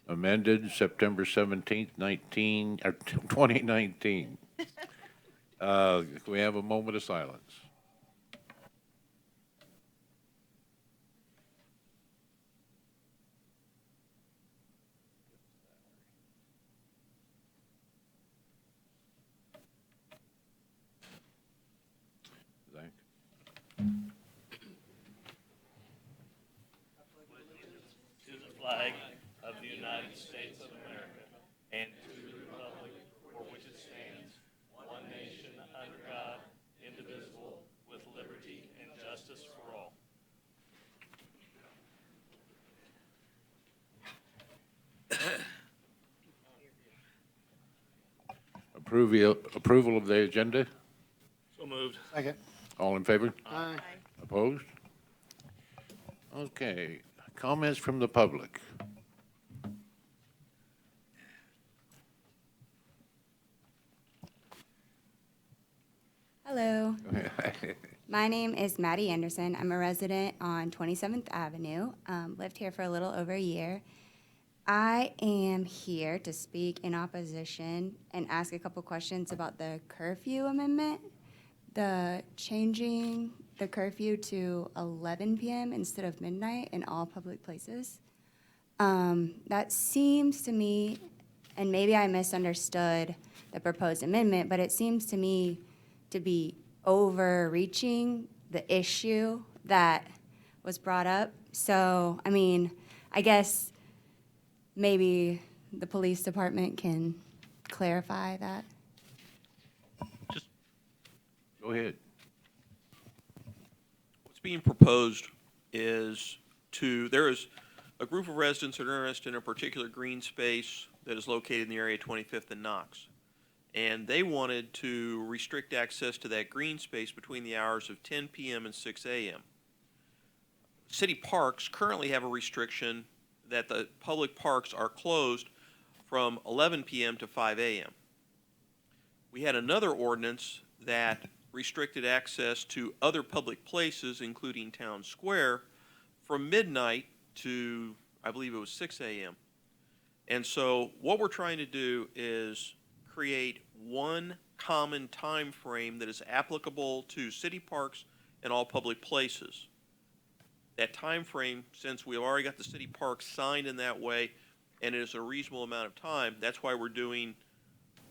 amended September 17th, 2019. Can we have a moment of silence? Zach? To the flag of the United States of America and to the republic for which it stands, one nation under God, indivisible, with liberty and justice for all. Approval of the agenda? So moved. Second. All in favor? Aye. Opposed? Okay, comments from the public. Hello, my name is Maddie Anderson. I'm a resident on 27th Avenue. Lived here for a little over a year. I am here to speak in opposition and ask a couple questions about the curfew amendment, the changing the curfew to 11 p.m. instead of midnight in all public places. That seems to me, and maybe I misunderstood the proposed amendment, but it seems to me to be overreaching the issue that was brought up. So, I mean, I guess maybe the police department can clarify that. Go ahead. What's being proposed is there is a group of residents that are interested in a particular green space that is located in the area of 25th and Knox. And they wanted to restrict access to that green space between the hours of 10 p.m. and 6 a.m. City parks currently have a restriction that the public parks are closed from 11 p.m. to 5 a.m. We had another ordinance that restricted access to other public places, including Town Square, from midnight to, I believe it was 6 a.m. And so what we're trying to do is create one common time frame that is applicable to city parks and all public places. That time frame, since we've already got the city parks signed in that way, and it is a reasonable amount of time, that's why we're doing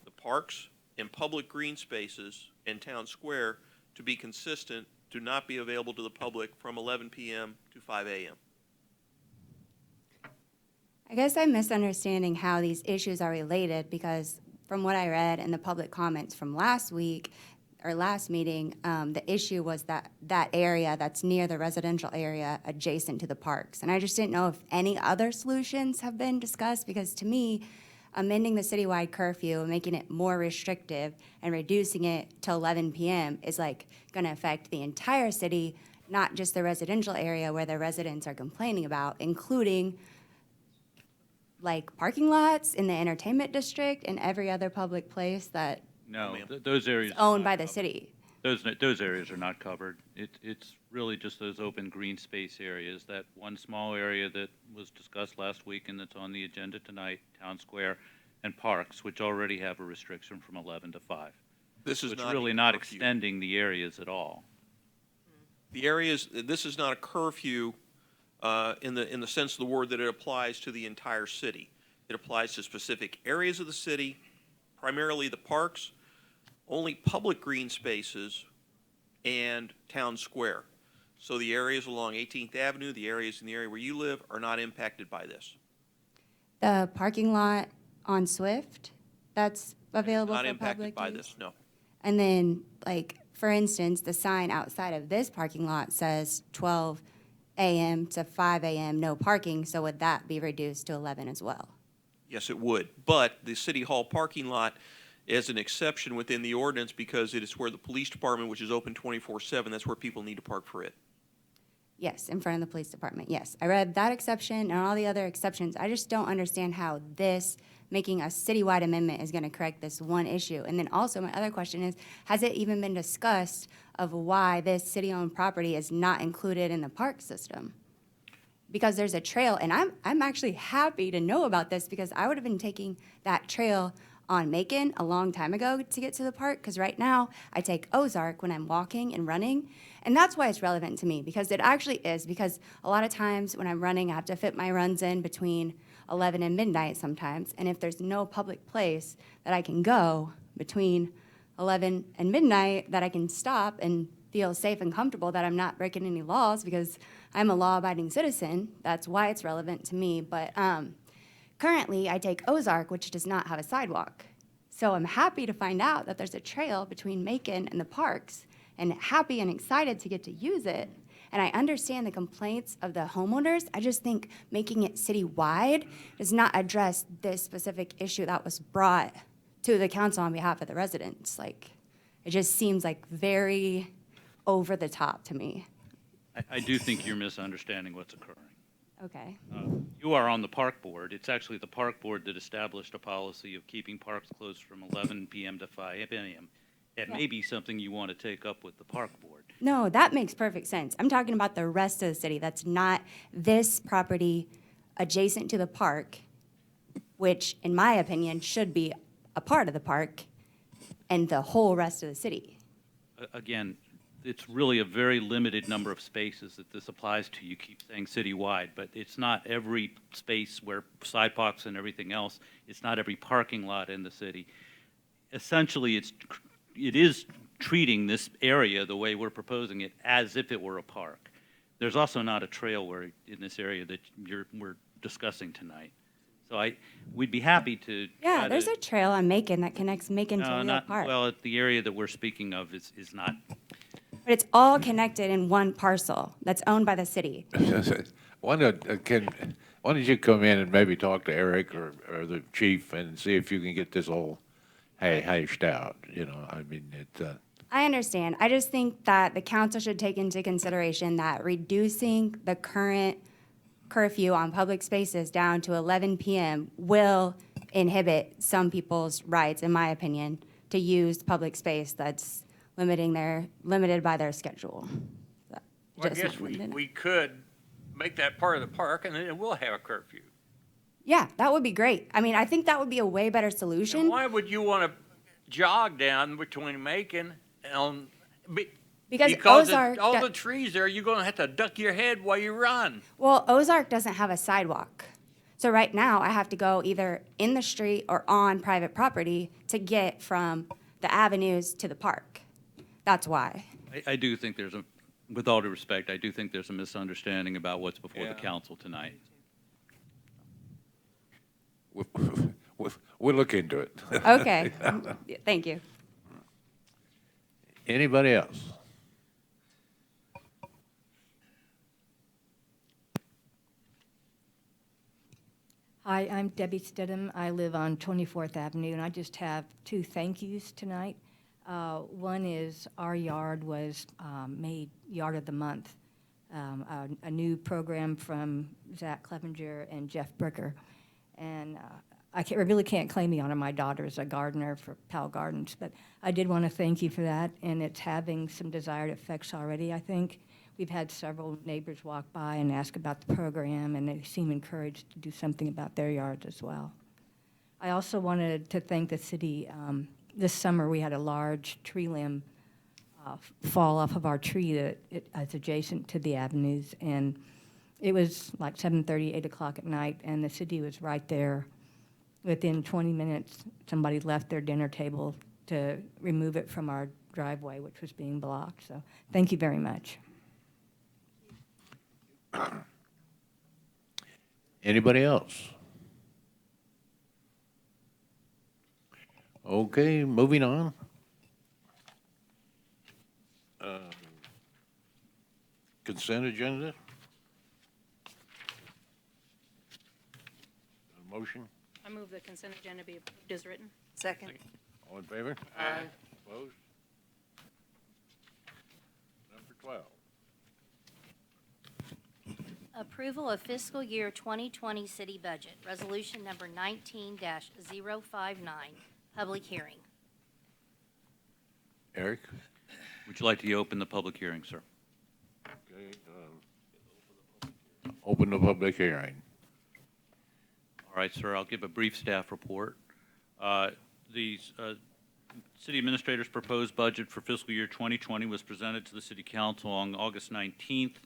the parks and public green spaces in Town Square to be consistent, to not be available to the public from 11 p.m. to 5 a.m. I guess I'm misunderstanding how these issues are related because from what I read in the public comments from last week or last meeting, the issue was that area that's near the residential area adjacent to the parks. And I just didn't know if any other solutions have been discussed because to me, amending the citywide curfew and making it more restrictive and reducing it to 11 p.m. is like going to affect the entire city, not just the residential area where the residents are complaining about, including like parking lots in the entertainment district and every other public place that No, Ma'am. those areas. is owned by the city. Those areas are not covered. It's really just those open green space areas, that one small area that was discussed last week and that's on the agenda tonight, Town Square, and parks, which already have a restriction from 11 to 5. This is So it's not really a not curfew. extending the areas at all. The areas, this is not a curfew in the sense of the word that it applies to the entire city. It applies to specific areas of the city, primarily the parks, only public green spaces, and Town Square. So the areas along 18th Avenue, the areas in the area where you live are not impacted by this. The parking lot on Swift, that's available Not for impacted public by use? this, no. And then, like, for instance, the sign outside of this parking lot says 12 a.m. to 5 a.m., no parking, so would that be reduced to 11 as well? Yes, it would. But the City Hall parking lot is an exception within the ordinance because it is where the police department, which is open 24/7, that's where people need to park for it. Yes, in front of the police department, yes. I read that exception and all the other exceptions. I just don't understand how this, making a citywide amendment, is going to correct this one issue. And then also, my other question is, has it even been discussed of why this city-owned property is not included in the park system? because there's a trail, and I'm actually happy to know about this because I would have been taking that trail on Macon a long time ago to get to the park, because right now I take Ozark when I'm walking and running, and that's why it's relevant to me, because it actually is, because a lot of times when I'm running, I have to fit my runs in between 11 and midnight sometimes, and if there's no public place that I can go between 11 and midnight that I can stop and feel safe and comfortable that I'm not breaking any laws because I'm a law-abiding citizen, that's why it's relevant to me. But currently, I take Ozark, which does not have a sidewalk. So I'm happy to find out that there's a trail between Macon and the parks, and happy and excited to get to use it. And I understand the complaints of the homeowners. I just think making it citywide does not address this specific issue that was brought to the council on behalf of the residents. Like, it just seems like very over the top to me. I do think you're misunderstanding what's occurring. Okay. You are on the park board. It's actually the park board that established a policy of keeping parks closed from 11 p.m. to 5 a.m. It may be something you want to take up with the park board. No, that makes perfect sense. I'm talking about the rest of the city. That's not this property adjacent to the park, which, in my opinion, should be a part of the park, and the whole rest of the city. Again, it's really a very limited number of spaces that this applies to. You keep saying citywide, but it's not every space where sidewalks and everything else. It's not every parking lot in the city. Essentially, it is treating this area the way we're proposing it as if it were a park. There's also not a trail in this area that we're discussing tonight. So we'd be happy to. Yeah, there's a trail on Macon that connects Macon to No, Leo not, Park. well, the area that we're speaking of is not. But it's all connected in one parcel that's owned by the city. Why don't you come in and maybe talk to Eric or the chief and see if you can get this all hashed out, you know? I mean, I understand. I just think that the council should take into consideration that reducing the current curfew on public spaces down to 11 p.m. will inhibit some people's rights, in my opinion, to use public space that's limited by their schedule. Well, I Just guess wanted to know. we could make that part of the park, and then it will have a curfew. Yeah, that would be great. I mean, I think that would be a way better And solution. why would you want to jog down between Macon and Because because of Ozark, all the trees there, you're going to have to duck your head while you run. well, Ozark doesn't have a sidewalk. So right now, I have to go either in the street or on private property to get from the avenues to the park. That's why. I do think with all due respect, I do think there's a misunderstanding about what's before the Yeah. council tonight. we'll look into it. Okay, thank you. Anybody else? Hi, I'm Debbie Stidham. I live on 24th Avenue, and I just have two thank yous tonight. One is our yard was made Yard of the Month, a new program from Zach Clevenger and Jeff Bricker. And I really can't claim the honor. My daughter is a gardener for Powell Gardens, but I did want to thank you for that, and it's having some desired effects already, I think. We've had several neighbors walk by and ask about the program, and they seem encouraged to do something about their yards as well. I also wanted to thank the city. This summer, we had a large tree limb fall off of our tree that is adjacent to the avenues, and it was like 7:30, 8 o'clock at night, and the city was right there. Within 20 minutes, somebody left their dinner table to remove it from our driveway, which was being blocked. So thank you very much. Anybody else? Okay, moving on. Consent agenda? A motion? I move the consent agenda be approved as written. Second. All in favor? Aye. Opposed? Number 12. Approval of fiscal year 2020 city budget, resolution number 19-059, public hearing. Eric? Would you like to open the public hearing, sir? Okay, Open the public hearing. All right, sir, I'll give a brief staff report. The city administrator's proposed budget for fiscal year 2020 was presented to the city council on August 19th.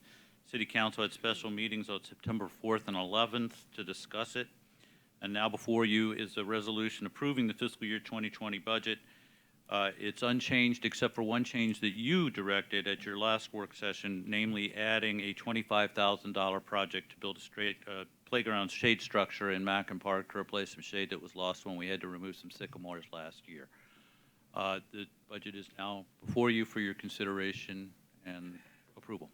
City council had special meetings on September 4th and 11th to discuss it. And now before you is a resolution approving the fiscal year 2020 budget. It's unchanged except for one change that you directed at your last work session, namely adding a $25,000 project to build a playground shade structure in Mackin Park to replace some shade that was lost when we had to remove some sycamores last year. The budget is now before you for your consideration and approval.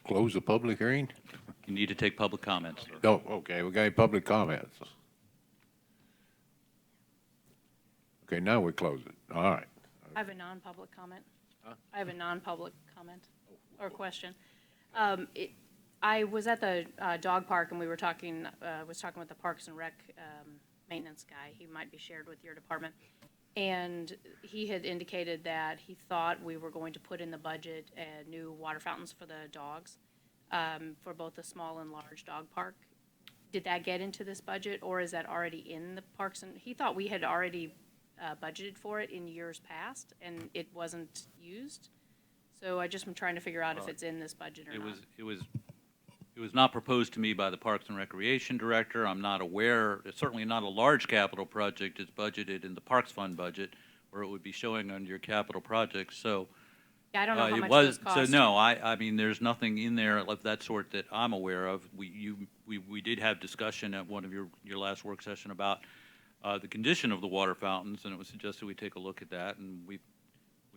Close the public hearing? You need to take public comments, sir. Oh, okay, we got any public comments? Okay, now we close it. All right. I have a non-public comment. I have a non-public comment or question. I was at the dog park and we were talking, was talking with the Parks and Rec maintenance guy. He might be shared with your department. And he had indicated that he thought we were going to put in the budget new water fountains for the dogs for both the small and large dog park. Did that get into this budget or is that already in the parks? And he thought we had already budgeted for it in years past and it wasn't used. So I just am trying to figure out if it's in this budget or not. It was not proposed to me by the Parks and Recreation Director. I'm not aware, it's certainly not a large capital project. It's budgeted in the Parks Fund budget where it would be showing under your capital projects. So Yeah, I don't know how it much was, this cost. so no, I mean, there's nothing in there of that sort that I'm aware of. We did have discussion at one of your last work session about the condition of the water fountains, and it was suggested we take a look at that, and we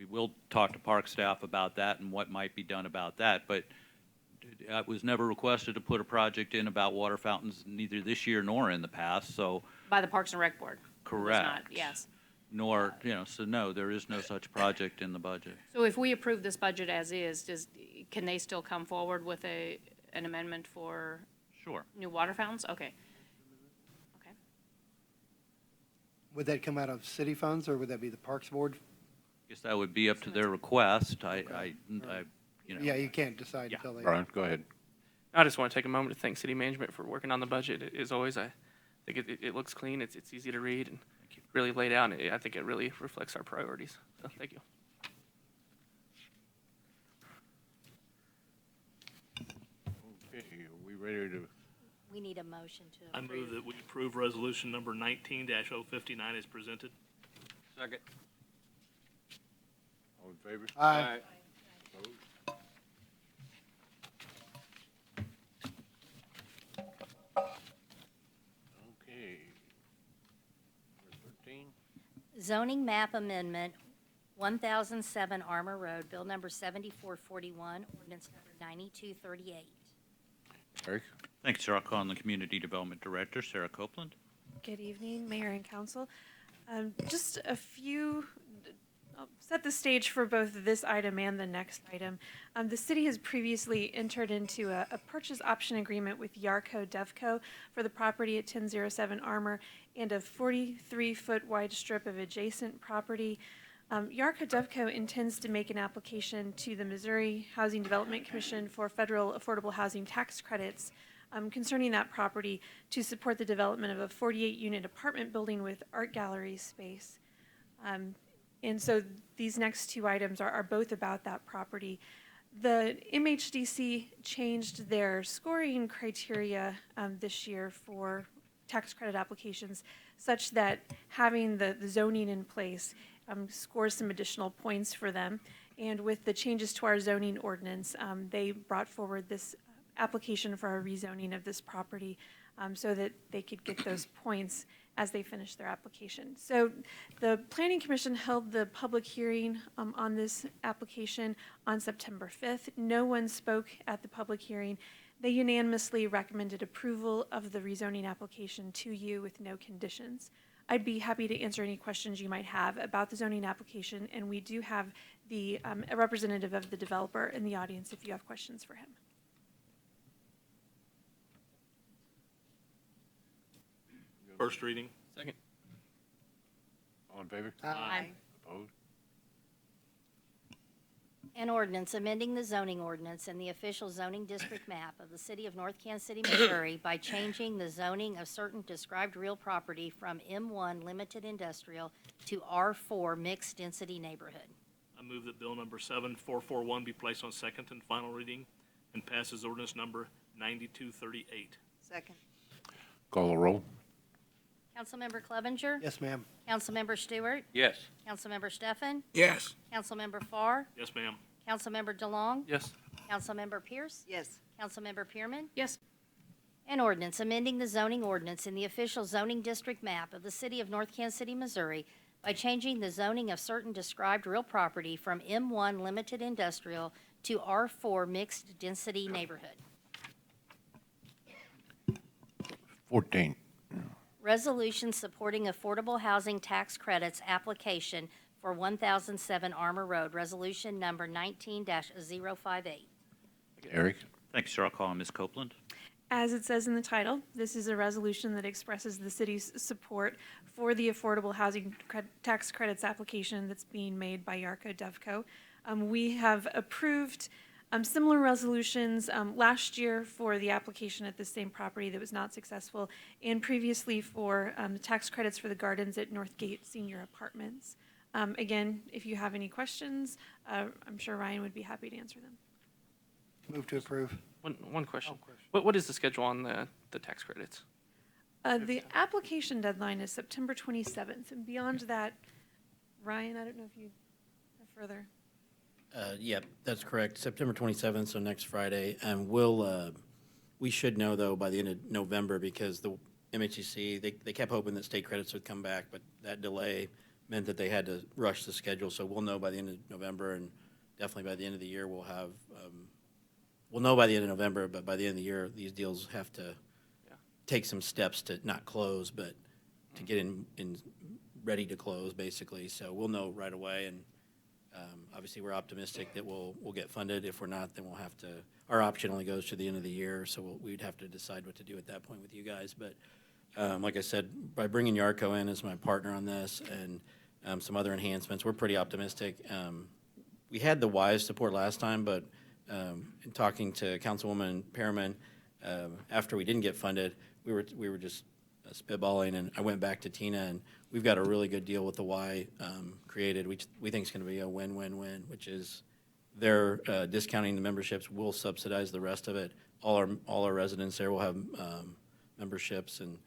will talk to park staff about that and what might be done about that. But it was never requested to put a project in about water fountains, neither this year nor in the past. So By the Parks and Rec Board? It was correct. not, yes. Nor, so no, there is no such project in the budget. So if we approve this budget as is, can they still come forward with an amendment for Sure. new water fountains? Okay. Okay. Would that come out of city funds, or would that be the Parks Board? Guess that would be up to their request. Yeah, you can't decide Yeah. until they. Brian, go ahead. I just want to take a moment to thank city management for working on the budget. As always, I think it looks clean, it's easy to read, and really laid out, and I think it really reflects our priorities. So, thank you. Okay, are we ready to, We need a motion to I approve. move that we approve resolution number 19-059 as presented. Second. all in favor? Aye. Opposed? Okay. Number 13. Zoning map amendment, 1007 Armor Road, bill number 7441, ordinance number 9238. Eric? Thanks, sir. I'll call on the Community Development Director, Sarah Copeland. Good evening, Mayor and Council. Just a few, I'll set the stage for both this item and the next item. The city has previously entered into a purchase option agreement with Yarco Devco for the property at 1007 Armor and a 43-foot wide strip of adjacent property. Yarco Devco intends to make an application to the Missouri Housing Development Commission for federal affordable housing tax credits concerning that property to support the development of a 48-unit apartment building with art gallery space. And so these next two items are both about that property. The MHDC changed their scoring criteria this year for tax credit applications such that having the zoning in place scores some additional points for them. And with the changes to our zoning ordinance, they brought forward this application for a rezoning of this property so that they could get those points as they finish their application. So the Planning Commission held the public hearing on this application on September 5th. No one spoke at the public hearing. They unanimously recommended approval of the rezoning application to you with no conditions. I'd be happy to answer any questions you might have about the zoning application, and we do have a representative of the developer in the audience if you have questions for him. First reading. Second. All in favor? Aye. Opposed? An ordinance amending the zoning ordinance and the official zoning district map of the city of North Kansas City, Missouri by changing the zoning of certain described real property from M1 Limited Industrial to R4 Mixed Density Neighborhood. I move that bill number 7441 be placed on second and final reading and pass as ordinance number 9238. Second. Call the roll. Councilmember Clevenger. Yes, ma'am. Councilmember Stewart. Yes. Councilmember Stefan. Yes. Councilmember Farr. Yes, ma'am. Councilmember DeLong. Yes. Councilmember Pierce. Yes. Councilmember Pearman. Yes. An ordinance amending the zoning ordinance in the official zoning district map of the city of North Kansas City, Missouri by changing the zoning of certain described real property from M1 Limited Industrial to R4 Mixed Density Neighborhood. 14. Resolution supporting affordable housing tax credits application for 1007 Armor Road, resolution number 19-058. Eric? Thank you, sir. I'll call on Ms. Copeland. As it says in the title, this is a resolution that expresses the city's support for the affordable housing tax credits application that's being made by Yarko Devco. We have approved similar resolutions last year for the application at the same property that was not successful, and previously for tax credits for the gardens at Northgate Senior Apartments. Again, if you have any questions, I'm sure Ryan would be happy to answer them. Move to approve. One question. What is the schedule on the tax credits? The application deadline is September 27th, and beyond that, Ryan, I don't know if you have further. Yep, that's correct. September 27th, so next Friday. And we should know, though, by the end of November, because the MHCC, they kept hoping that state credits would come back, but that delay meant that they had to rush the schedule. So we'll know by the end of November, and definitely by the end of the year, we'll have, we'll know by the end of November, but by the end of the year, these deals have to take some steps to not close, but to get in ready to close, basically. So we'll know right away, and obviously, we're optimistic that we'll get funded. If we're not, then we'll have to, our option only goes to the end of the year, so we'd have to decide what to do at that point with you guys. But like I said, by bringing Yarko in as my partner on this and some other enhancements, we're pretty optimistic. We had the WISE support last time, but in talking to Councilwoman Pearman, after we didn't get funded, we were just spitballing, and I went back to Tina, and we've got a really good deal with the Y created, which we think is going to be a win-win-win, which is they're discounting the memberships, we'll subsidize the rest of it. All our residents there will have memberships and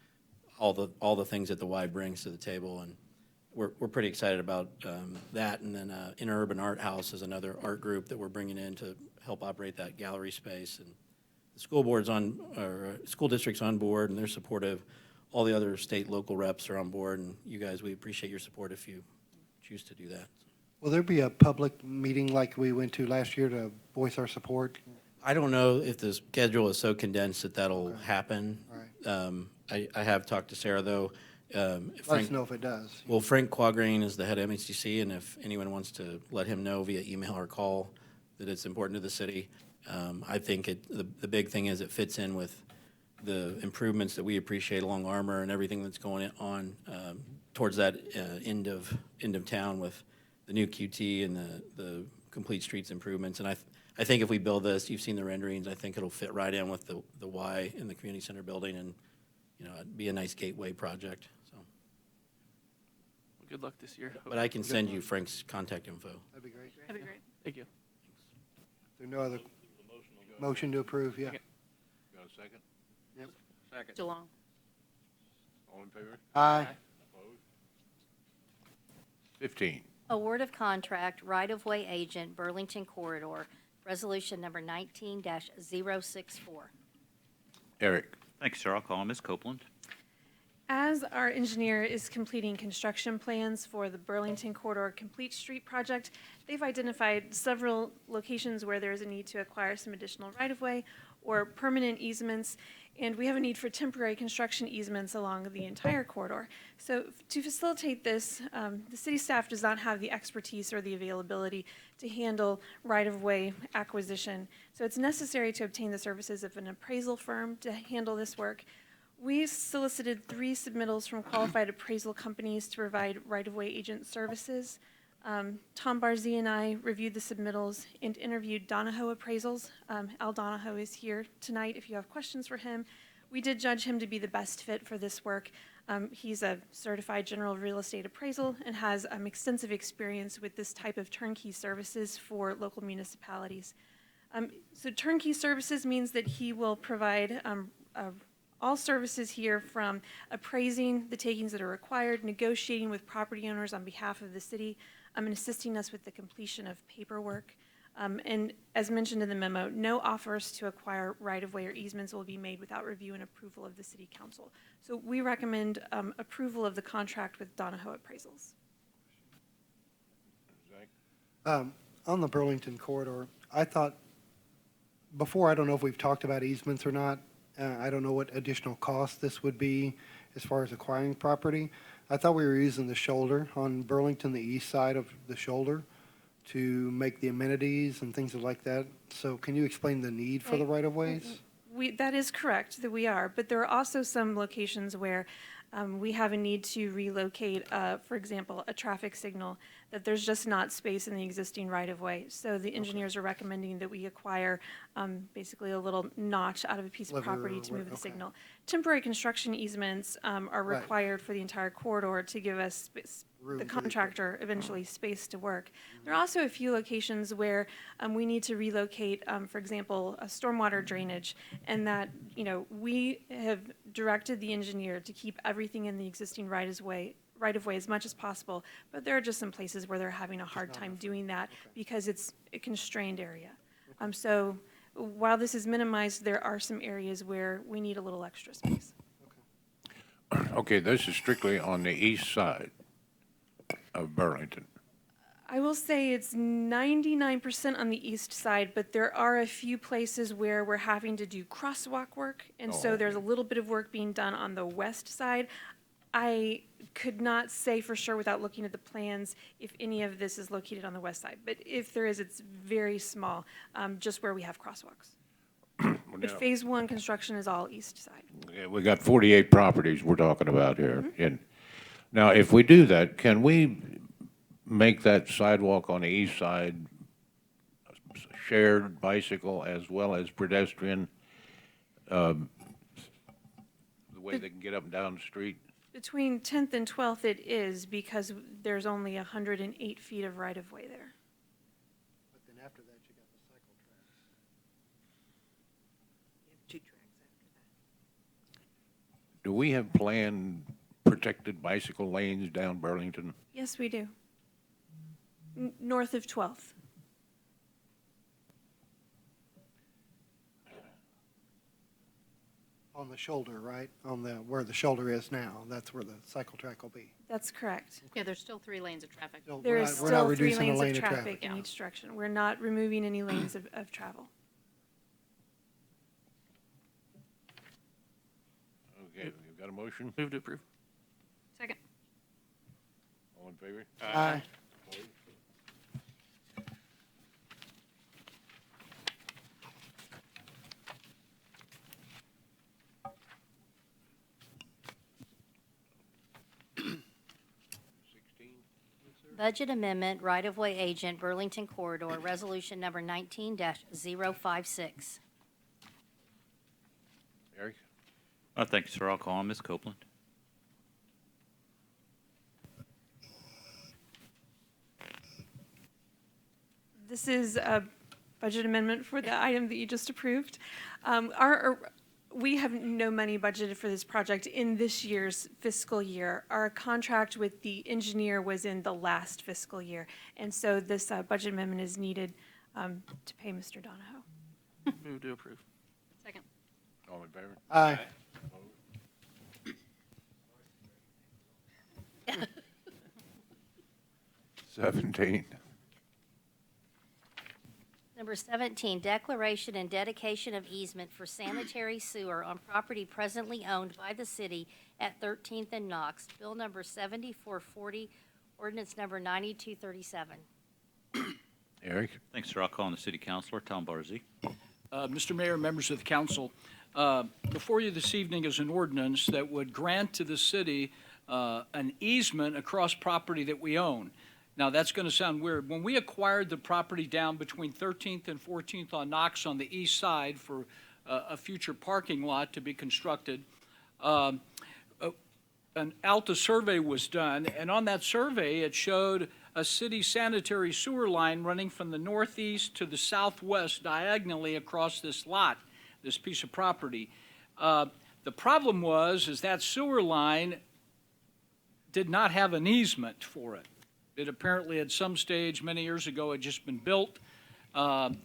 all the things that the Y brings to the table, and we're pretty excited about that. And then Interurban Art House is another art group that we're bringing in to help operate that gallery space. And the school board's on, or school district's on board, and they're supportive. All the other state, local reps are on board, and you guys, we appreciate your support if you choose to do that. Will there be a public meeting like we went to last year to voice our support? I don't know if the schedule is so condensed that that'll happen. All right. I have talked to Sarah, though. Let us know if it does. Well, Frank Quagrain is the head of MHCC, and if anyone wants to let him know via email or call that it's important to the city, I think the big thing is it fits in with the improvements that we appreciate along Armour and everything that's going on towards that end of town with the new QT and the complete streets improvements. And I think if we build this, you've seen the renderings, I think it'll fit right in with the Y in the community center building, and it'd be a nice gateway project. So, Well, good luck this year. but I can send you Frank's contact info. That'd be great. That'd be great. Thank you. Is there no other motion to approve? Yeah. Got a second? Yep. Second. DeLong. All in favor? Aye. Opposed? 15. Award of contract, right-of-way agent, Burlington Corridor, resolution number 19-064. Eric? Thank you, sir. I'll call on Ms. Copeland. As our engineer is completing construction plans for the Burlington Corridor Complete Street project, they've identified several locations where there is a need to acquire some additional right-of-way or permanent easements, and we have a need for temporary construction easements along the entire corridor. So to facilitate this, the city staff does not have the expertise or the availability to handle right-of-way acquisition. So it's necessary to obtain the services of an appraisal firm to handle this work. We solicited 3 submittals from qualified appraisal companies to provide right-of-way agent services. Tom Barzee and I reviewed the submittals and interviewed Donahoe Appraisals. Al Donahoe is here tonight if you have questions for him. We did judge him to be the best fit for this work. He's a certified general real estate appraisal and has extensive experience with this type of turnkey services for local municipalities. So turnkey services means that he will provide all services here from appraising the takings that are required, negotiating with property owners on behalf of the city, and assisting us with the completion of paperwork. And as mentioned in the memo, no offers to acquire right-of-way or easements will be made without review and approval of the city council. So we recommend approval of the contract with Donahoe Appraisals. On the Burlington corridor, I thought, before, I don't know if we've talked about easements or not. I don't know what additional cost this would be as far as acquiring property. I thought we were using the shoulder on Burlington, the east side of the shoulder, to make the amenities and things like that. So can you explain the need for the right-of-ways? That is correct, that we are, but there are also some locations where we have a need to relocate, for example, a traffic signal, that there's just not space in the existing right-of-way. So the engineers are recommending that we acquire basically a little notch out of a piece of property to move the signal. Temporary construction easements are required for the entire corridor to give us the contractor eventually space to work. There are also a few locations where we need to relocate, for example, a stormwater drainage, and that, we have directed the engineer to keep everything in the existing right-of-way as much as possible, but there are just some places where they're having a hard time doing that because it's a constrained area. So while this is minimized, there are some areas where we need a little extra space. Okay, this is strictly on the east side of Burlington. I will say it's 99% on the east side, but there are a few places where we're having to do crosswalk work, and so there's a little bit of work being done on the west side. I could not say for sure without looking at the plans if any of this is located on the west side, but if there is, it's very small, just where we have crosswalks. But phase one construction is all east side. Yeah, we got 48 properties we're talking about here. And now, if we do that, can we make that sidewalk on the east side shared bicycle as well as pedestrian, the way they can get up and down the street? Between 10th and 12th it is, because there's only 108 feet of right-of-way there. But then after that, you got the cycle track. Do we have planned protected bicycle lanes down Burlington? Yes, we do. North of 12th. On the shoulder, right? On the, where the shoulder is now, that's where the cycle track will be. That's correct. Yeah, there's still 3 lanes of traffic. So There we're is not- we're not still 3 reducing the lanes lane of of traffic in each direction. We're not removing any lanes of travel. Okay, you've got a motion? Move to approve. Second. All in favor? Aye. Budget amendment, right-of-way agent, Burlington Corridor, resolution number 19-056. Eric? Thank you, sir. I'll call on Ms. Copeland. This is a budget amendment for the item that you just approved. We have no money budgeted for this project in this year's fiscal year. Our contract with the engineer was in the last fiscal year, and so this budget amendment is needed to pay Mr. Donahoe. Move to approve. Second. All in favor? Aye. 17. Number 17, declaration and dedication of easement for sanitary sewer on property presently owned by the city at 13th and Knox. Bill number 7440, ordinance number 9237. Eric? Thanks, sir. I'll call on the city councilor, Tom Barzee. Mr. Mayor, members of the council, before you this evening is an ordinance that would grant to the city an easement across property that we own. Now, that's going to sound weird. When we acquired the property down between 13th and 14th on Knox on the east side for a future parking lot to be constructed, an ALTA survey was done, and on that survey, it showed a city sanitary sewer line running from the northeast to the southwest diagonally across this lot, this piece of property. The problem is that sewer line did not have an easement for it. It apparently at some stage many years ago had just been built. And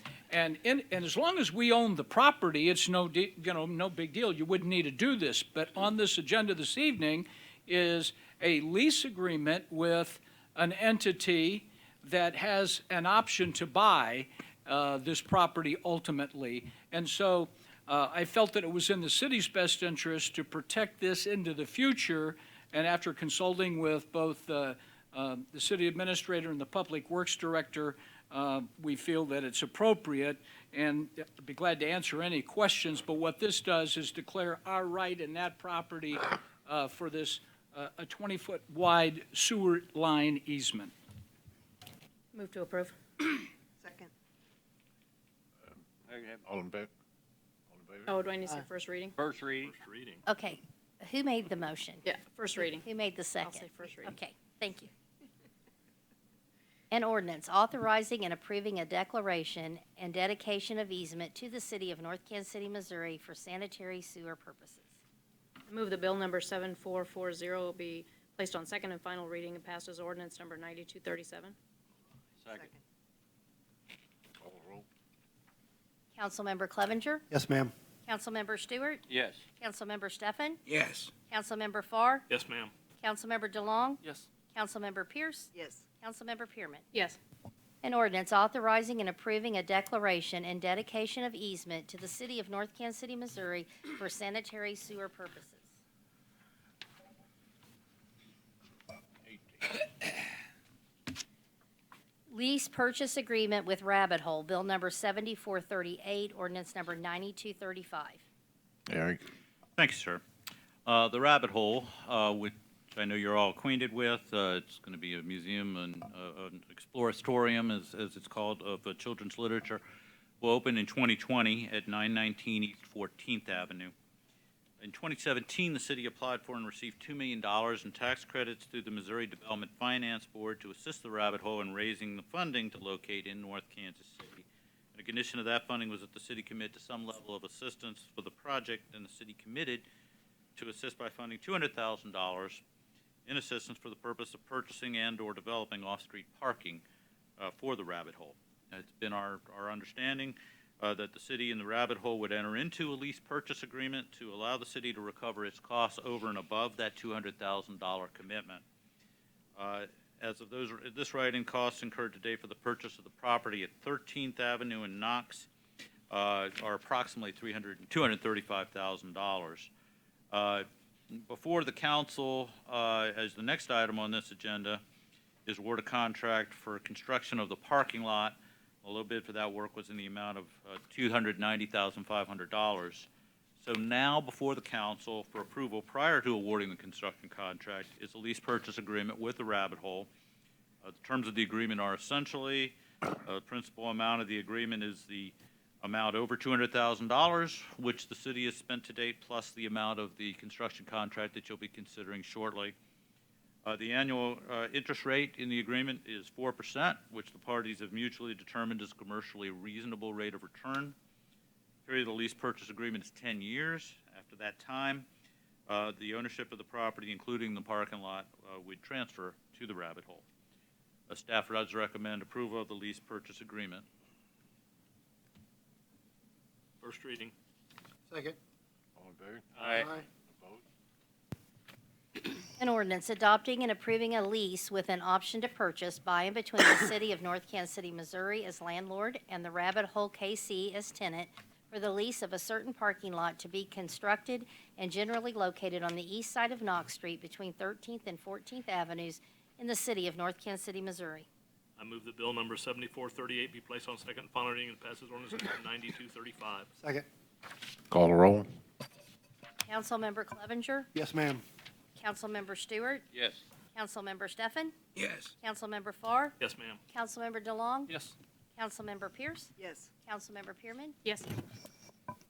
as long as we own the property, it's no big deal. You wouldn't need to do this. But on this agenda this evening is a lease agreement with an entity that has an option to buy this property ultimately. And so I felt that it was in the city's best interest to protect this into the future. And after consulting with both the city administrator and the public works director, we feel that it's appropriate, and I'd be glad to answer any questions, but what this does is declare our right in that property for this a 20-foot wide sewer line easement. Move to approve. Second. All in favor? Oh, do I need to say first reading? First reading. Okay, who made the motion? Yeah, first reading. Who made the second? I'll say first reading. Okay, thank you. An ordinance authorizing and approving a declaration and dedication of easement to the city of North Kansas City, Missouri for sanitary sewer purposes. I move that bill number 7440 be placed on second and final reading and passed as ordinance number 9237. Second. Call the roll. Councilmember Clevenger. Yes, ma'am. Councilmember Stewart. Yes. Councilmember Stefan. Yes. Councilmember Farr. Yes, ma'am. Councilmember DeLong. Yes. Councilmember Pierce. Yes. Councilmember Pearman. Yes. An ordinance authorizing and approving a declaration and dedication of easement to the city of North Kansas City, Missouri for sanitary sewer purposes. Lease purchase agreement with Rabbit Hole, bill number 7438, ordinance number 9235. Eric? Thank you, sir. The Rabbit Hole, which I know you're all acquainted with, it's going to be a museum and an exploratorium, as it's called, of children's literature, will open in 2020 at 919 East 14th Avenue. In 2017, the city applied for and received $2 million in tax credits through the Missouri Development Finance Board to assist the Rabbit Hole in raising the funding to locate in North Kansas City. And a condition of that funding was that the city commit to some level of assistance for the project, and the city committed to assist by funding $200,000 in assistance for the purpose of purchasing and/or developing off-street parking for the Rabbit Hole. It's been our understanding that the city and the Rabbit Hole would enter into a lease purchase agreement to allow the city to recover its costs over and above that $200,000 commitment. As of this writing, costs incurred today for the purchase of the property at 13th Avenue in Knox are approximately $235,000. Before the council, as the next item on this agenda, is award a contract for construction of the parking lot. A little bid for that work was in the amount of $290,500. So now before the council for approval prior to awarding the construction contract is a lease purchase agreement with the Rabbit Hole. The terms of the agreement are essentially, the principal amount of the agreement is the amount over $200,000, which the city has spent to date, plus the amount of the construction contract that you'll be considering shortly. The annual interest rate in the agreement is 4%, which the parties have mutually determined is a commercially reasonable rate of return. The period of the lease purchase agreement is 10 years. After that time, the ownership of the property, including the parking lot, would transfer to the Rabbit Hole. Staff does recommend approval of the lease purchase agreement. First reading. Second. All in favor? Aye. Opposed? An ordinance adopting and approving a lease with an option to purchase by and between the city of North Kansas City, Missouri as landlord and the Rabbit Hole KC as tenant for the lease of a certain parking lot to be constructed and generally located on the east side of Knox Street between 13th and 14th Avenues in the city of North Kansas City, Missouri. I move that bill number 7438 be placed on second and final reading and passes ordinance number 9235. Second. Call the roll. Councilmember Clevenger. Yes, ma'am. Councilmember Stewart. Yes. Councilmember Stefan, Yes. Councilmember Farr, Yes, ma'am. Councilmember DeLong, Yes. Councilmember Pierce, Yes. Councilmember Pearman. Yes.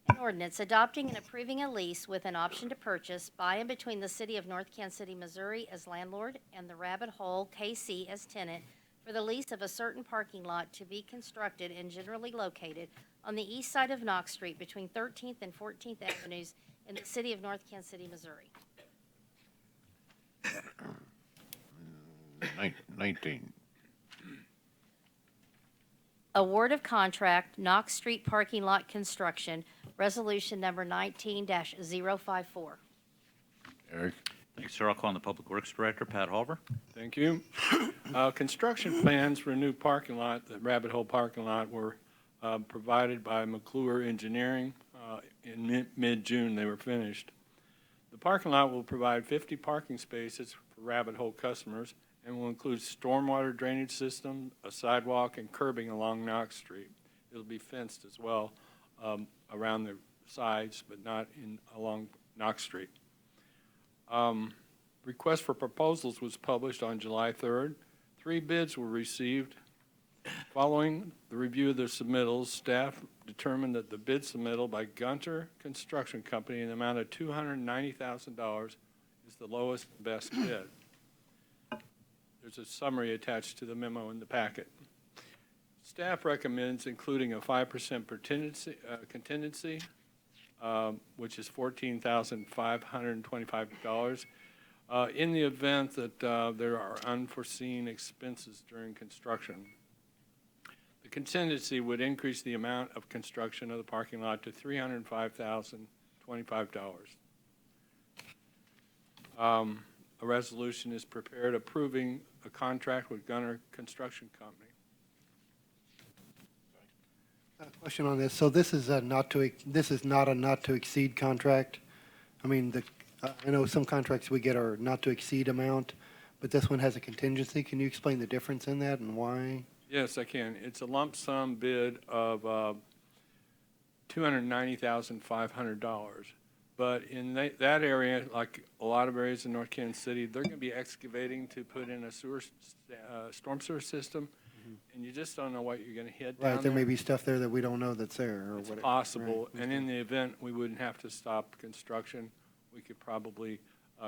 An ordinance adopting and approving a lease with an option to purchase by and between the City of North Kansas City, Missouri as landlord and the Rabbit Hole KC as tenant for the lease of a certain parking lot to be constructed and generally located on the east side of Knox Street between 13th and 14th Avenues in the City of North Kansas City, Missouri. 19. Award of contract, Knox Street parking lot construction, resolution number 19-054. Eric? Thank you, sir. I'll call on the Public Works Director, Pat Halver. Thank you. Construction plans for a new parking lot, the Rabbit Hole parking lot, were provided by McClure Engineering. In mid-June, they were finished. The parking lot will provide 50 parking spaces for Rabbit Hole customers and will include stormwater drainage system, a sidewalk, and curbing along Knox Street. It'll be fenced as well around the sides, but not along Knox Street. Request for proposals was published on July 3rd. 3 bids were received. Following the review of the submittals, staff determined that the bid submittal by Gunter Construction Company in the amount of $290,000 is the lowest and best bid. There's a summary attached to the memo in the packet. Staff recommends including a 5% contingency, which is $14,525, in the event that there are unforeseen expenses during construction. The contingency would increase the amount of construction of the parking lot to $305,025. A resolution is prepared approving a contract with Gunter Construction Company. Question on this. So this is not a not to exceed contract. I mean, I know some contracts we get are not to exceed amount, but this one has a contingency. Can you explain the difference in that and why? Yes, I can. It's a lump sum bid of $290,500. But in that area, like a lot of areas in North Kansas City, they're going to be excavating to put in a storm sewer system, and you just don't know what you're going to hit down Right, there may be stuff there that we don't know that's there or It's whatever. possible, Right. and in the event we wouldn't have to stop construction, we could probably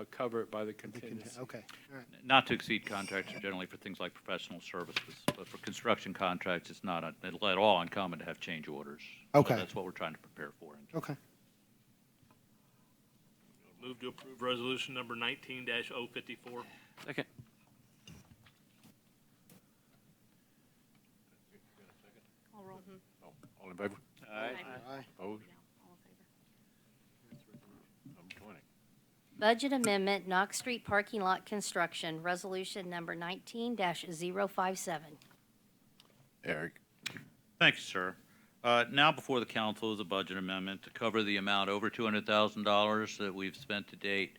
cover it by the contingency. Okay, all right. Not to exceed contracts are generally for things like professional services, but for construction contracts, it's not at all uncommon to have change orders. So Okay. that's what we're trying to prepare for. Okay. Move to approve resolution number 19-054. Second. I'll roll. All in favor? Aye. Opposed? All in favor. Number 20. Budget amendment, Knox Street parking lot construction, resolution number 19-057. Eric? Thank you, sir. Now before the council is a budget amendment to cover the amount over $200,000 that we've spent to date,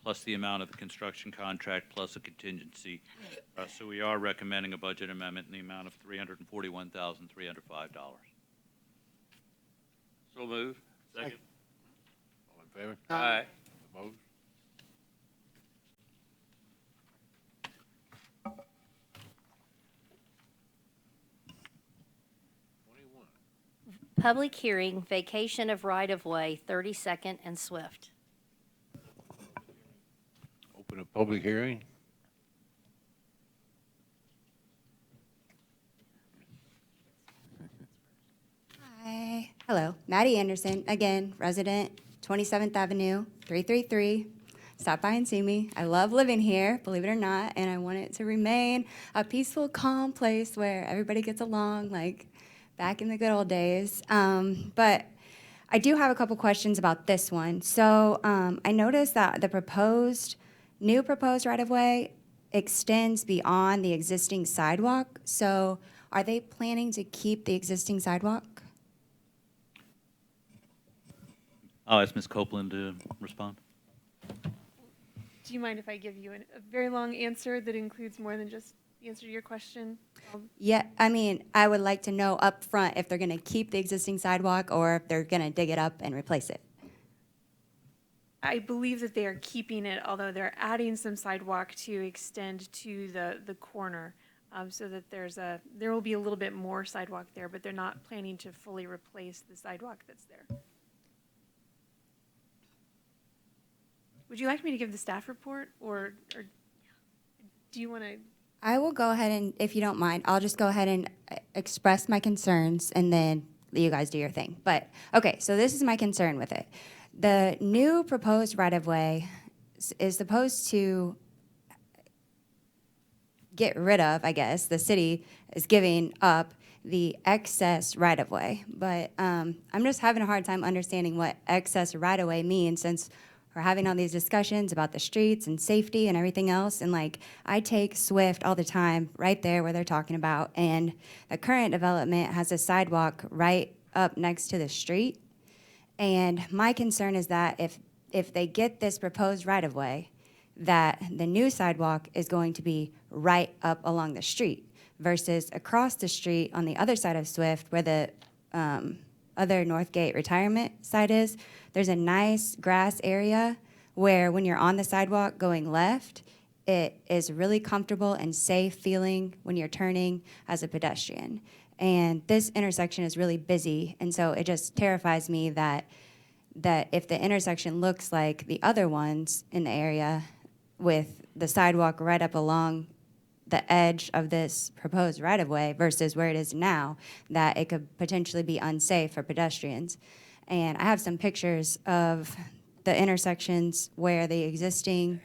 plus the amount of the construction contract, plus a contingency. So we are recommending a budget amendment in the amount of $341,305. So moved. Second. All in favor? Aye. Opposed? Public hearing, vacation of right-of-way, 32nd and Swift. Open a public hearing. Hi. Hello, Maddie Anderson, again, resident, 27th Avenue, 333. Stop by and see me. I love living here, believe it or not, and I want it to remain a peaceful, calm place where everybody gets along, like back in the good old days. But I do have a couple questions about this one. So I noticed that the new proposed right-of-way extends beyond the existing sidewalk. So are they planning to keep the existing sidewalk? I'll ask Ms. Copeland to respond. Do you mind if I give you a very long answer that includes more than just the answer to your question? Yeah, I mean, I would like to know up front if they're going to keep the existing sidewalk or if they're going to dig it up and replace it. I believe that they are keeping it, although they're adding some sidewalk to extend to the corner, so that there will be a little bit more sidewalk there, but they're not planning to fully replace the sidewalk that's there. Would you like me to give the staff report, or do you want to? I will go ahead and, if you don't mind, I'll just go ahead and express my concerns and then you guys do your thing. But, okay, so this is my concern with it. The new proposed right-of-way is supposed to get rid of, I guess, the city is giving up the excess right-of-way. But I'm just having a hard time understanding what excess right-of-way means, since we're having all these discussions about the streets and safety and everything else. And like, I take Swift all the time, right there where they're talking about, and the current development has a sidewalk right up next to the street. And my concern is that if they get this proposed right-of-way, that the new sidewalk is going to be right up along the street versus across the street on the other side of Swift where the other Northgate retirement site is. There's a nice grass area where when you're on the sidewalk going left, it is really comfortable and safe feeling when you're turning as a pedestrian. And this intersection is really busy, and so it just terrifies me that if the intersection looks like the other ones in the area with the sidewalk right up along the edge of this proposed right-of-way versus where it is now, that it could potentially be unsafe for pedestrians. And I have some pictures of the intersections where the existing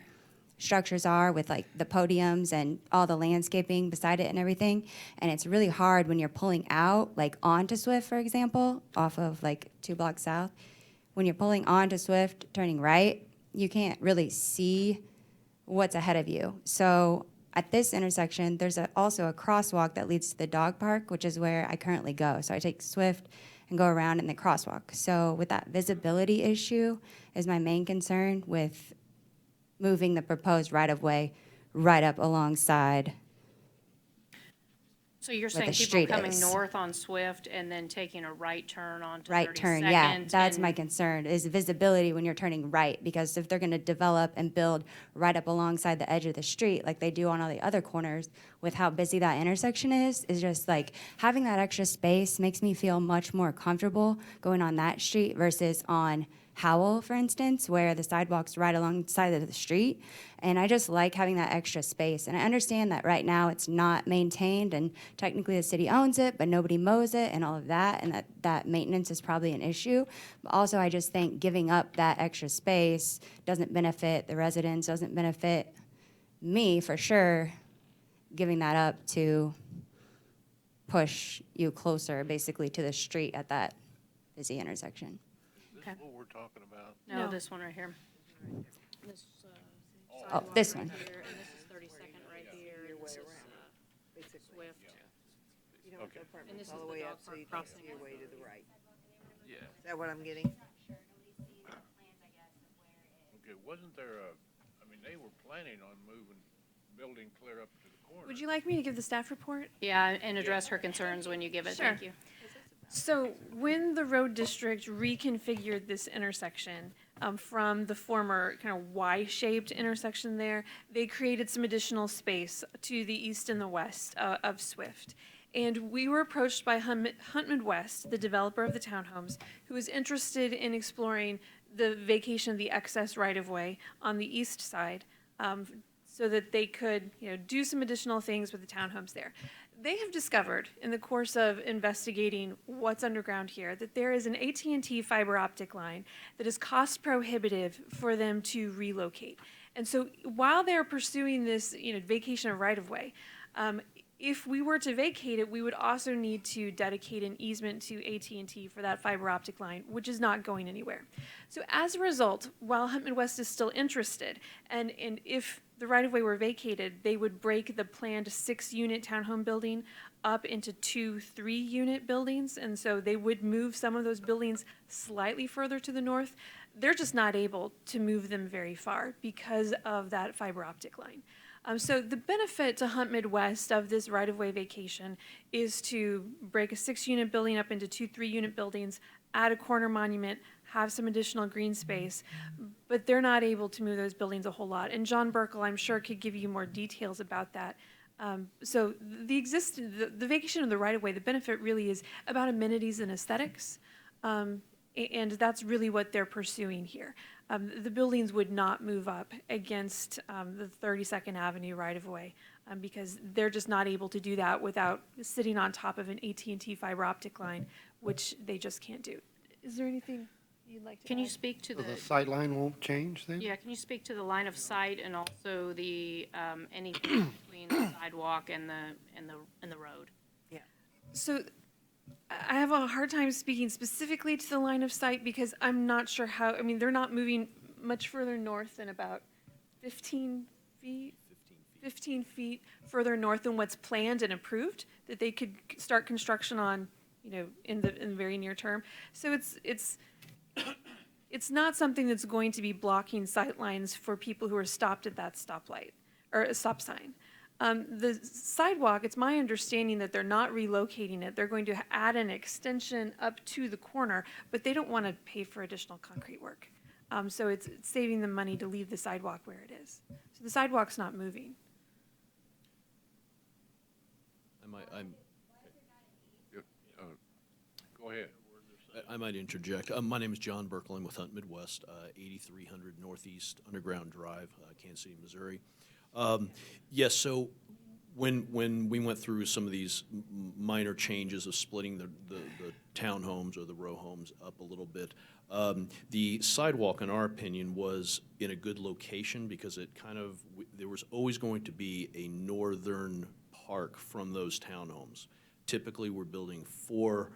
structures are with like the podiums and all the landscaping beside it and everything. And it's really hard when you're pulling out, like onto Swift, for example, off of like 2 blocks south. When you're pulling onto Swift, turning right, you can't really see what's ahead of you. So at this intersection, there's also a crosswalk that leads to the dog park, which is where I currently go. So I take Swift and go around in the crosswalk. So with that visibility issue is my main concern with moving the proposed right-of-way right up alongside. So you're where saying the people street coming is. north on Swift and then taking a right turn onto Right turn, yeah, 32nd that's and- my concern, is visibility when you're turning right, because if they're gonna develop and build right up alongside the edge of the street, like they do on all the other corners, with how busy that intersection is just like, having that extra space makes me feel much more comfortable going on that street versus on Howell, for instance, where the sidewalk's right alongside of the street. And I just like having that extra space. And I understand that right now it's not maintained, and technically the city owns it, but nobody mows it and all of that, and that maintenance is probably an issue. But also, I just think giving up that extra space doesn't benefit the residents, doesn't benefit me for sure, giving that up to push you closer basically to the street at that busy intersection. Okay. What we're talking about? No, No. this one right here. This, Oh, sidewalk this right one. here, and this is 32nd right here, and this is Swift. Okay. And this is the dog park crossing. Yeah. Is that what I'm getting? Okay, wasn't there I mean, they were planning on moving, building clear up to the corner. Would you like me to give the staff report? Yeah, and address her concerns when you give it, Sure. thank you. So when the road district reconfigured this intersection from the former kind of Y-shaped intersection there, they created some additional space to the east and the west of Swift. And we were approached by Huntman West, the developer of the townhomes, who was interested in exploring the vacation of the excess right-of-way on the east side, so that they could, do some additional things with the townhomes there. They have discovered in the course of investigating what's underground here that there is an AT&T fiber optic line that is cost prohibitive for them to relocate. And so while they're pursuing this, vacation of right-of-way, if we were to vacate it, we would also need to dedicate an easement to AT&T for that fiber optic line, which is not going anywhere. So as a result, while Huntman West is still interested, and if the right-of-way were vacated, they would break the planned 6-unit townhome building up into 2 3-unit buildings, and so they would move some of those buildings slightly further to the north. They're just not able to move them very far because of that fiber optic line. So the benefit to Hunt Midwest of this right-of-way vacation is to break a 6-unit building up into 2 3-unit buildings, add a corner monument, have some additional green space. But but they're not able to move those buildings a whole lot. And John Burkle, I'm sure, could give you more details about that. So the vacation of the right-of-way, the benefit really is about amenities and aesthetics. And that's really what they're pursuing here. The buildings would not move up against the 32nd Avenue right-of-way because they're just not able to do that without sitting on top of an AT&T fiber optic line, which they just can't do. Is there anything you'd like to Can you add? speak to So the, the sight line won't change then? yeah, can you speak to the line of sight and also the, anything between the sidewalk and the road? So I have a hard time speaking specifically to the line of sight because I'm not sure how, I mean, they're not moving much further north than about 15 feet. 15 feet further north than what's planned and approved, that they could start construction on, in the very near term. So it's not something that's going to be blocking sight lines for people who are stopped at that stoplight or a stop sign. The sidewalk, it's my understanding that they're not relocating it. They're going to add an extension up to the corner, but they don't want to pay for additional concrete work. So it's saving them money to leave the sidewalk where it is. So the sidewalk's not moving. Go ahead. I might interject. My name is John Berkle. I'm with Hunt Midwest, 8300 Northeast Underground Drive, Kansas City, Missouri. Yes, so when we went through some of these minor changes of splitting the townhomes or the row homes up a little bit, the sidewalk, in our opinion, was in a good location because it there was always going to be a northern park from those townhomes. Typically, we're building four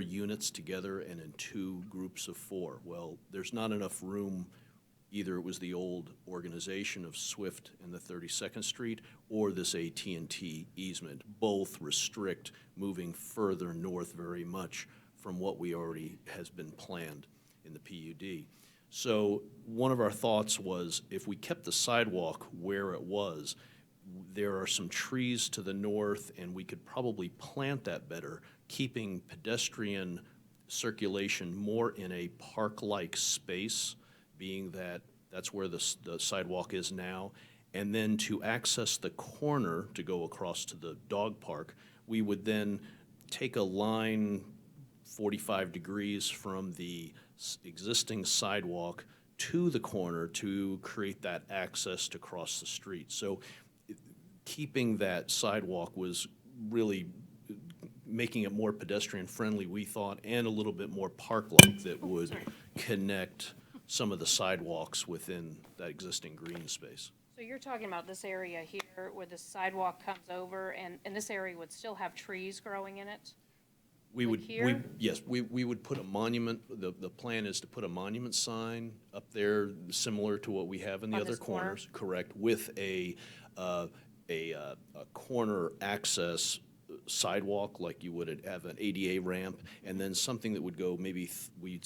units together and in two groups of four. Well, there's not enough room. Either it was the old organization of Swift and the 32nd Street or this AT&T easement. Both restrict moving further north very much from what we already has been planned in the PUD. So one of our thoughts was if we kept the sidewalk where it was, there are some trees to the north and we could probably plant that better, keeping pedestrian circulation more in a park-like space, being that that's where the sidewalk is now. And then to access the corner to go across to the dog park, we would then take a line 45 degrees from the existing sidewalk to the corner to create that access to cross the street. So keeping that sidewalk was really making it more pedestrian-friendly, we thought, and a little bit more park-like that would connect some of the sidewalks within that existing green space. So you're talking about this area here where the sidewalk comes over and this area would still have trees growing in it? We would, here? yes, we would put a monument, the plan is to put a monument sign up there similar to what we have in the On other this corner? corners, correct, with a corner access sidewalk like you would have an ADA ramp, and then something that would go maybe, we'd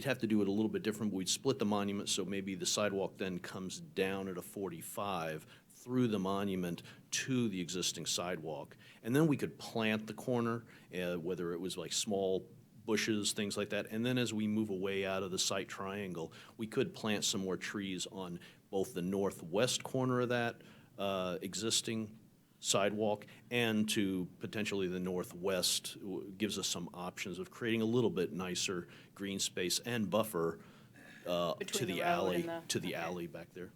have to do it a little bit different. We'd split the monument, so maybe the sidewalk then comes down at a 45 through the monument to the existing sidewalk. And then we could plant the corner, whether it was like small bushes, things like that. And then as we move away out of the site triangle, we could plant some more trees on both the northwest corner of that existing sidewalk and to potentially the northwest. Gives us some options of creating a little bit nicer green space and buffer to Between the the road alley, and okay. alley back there.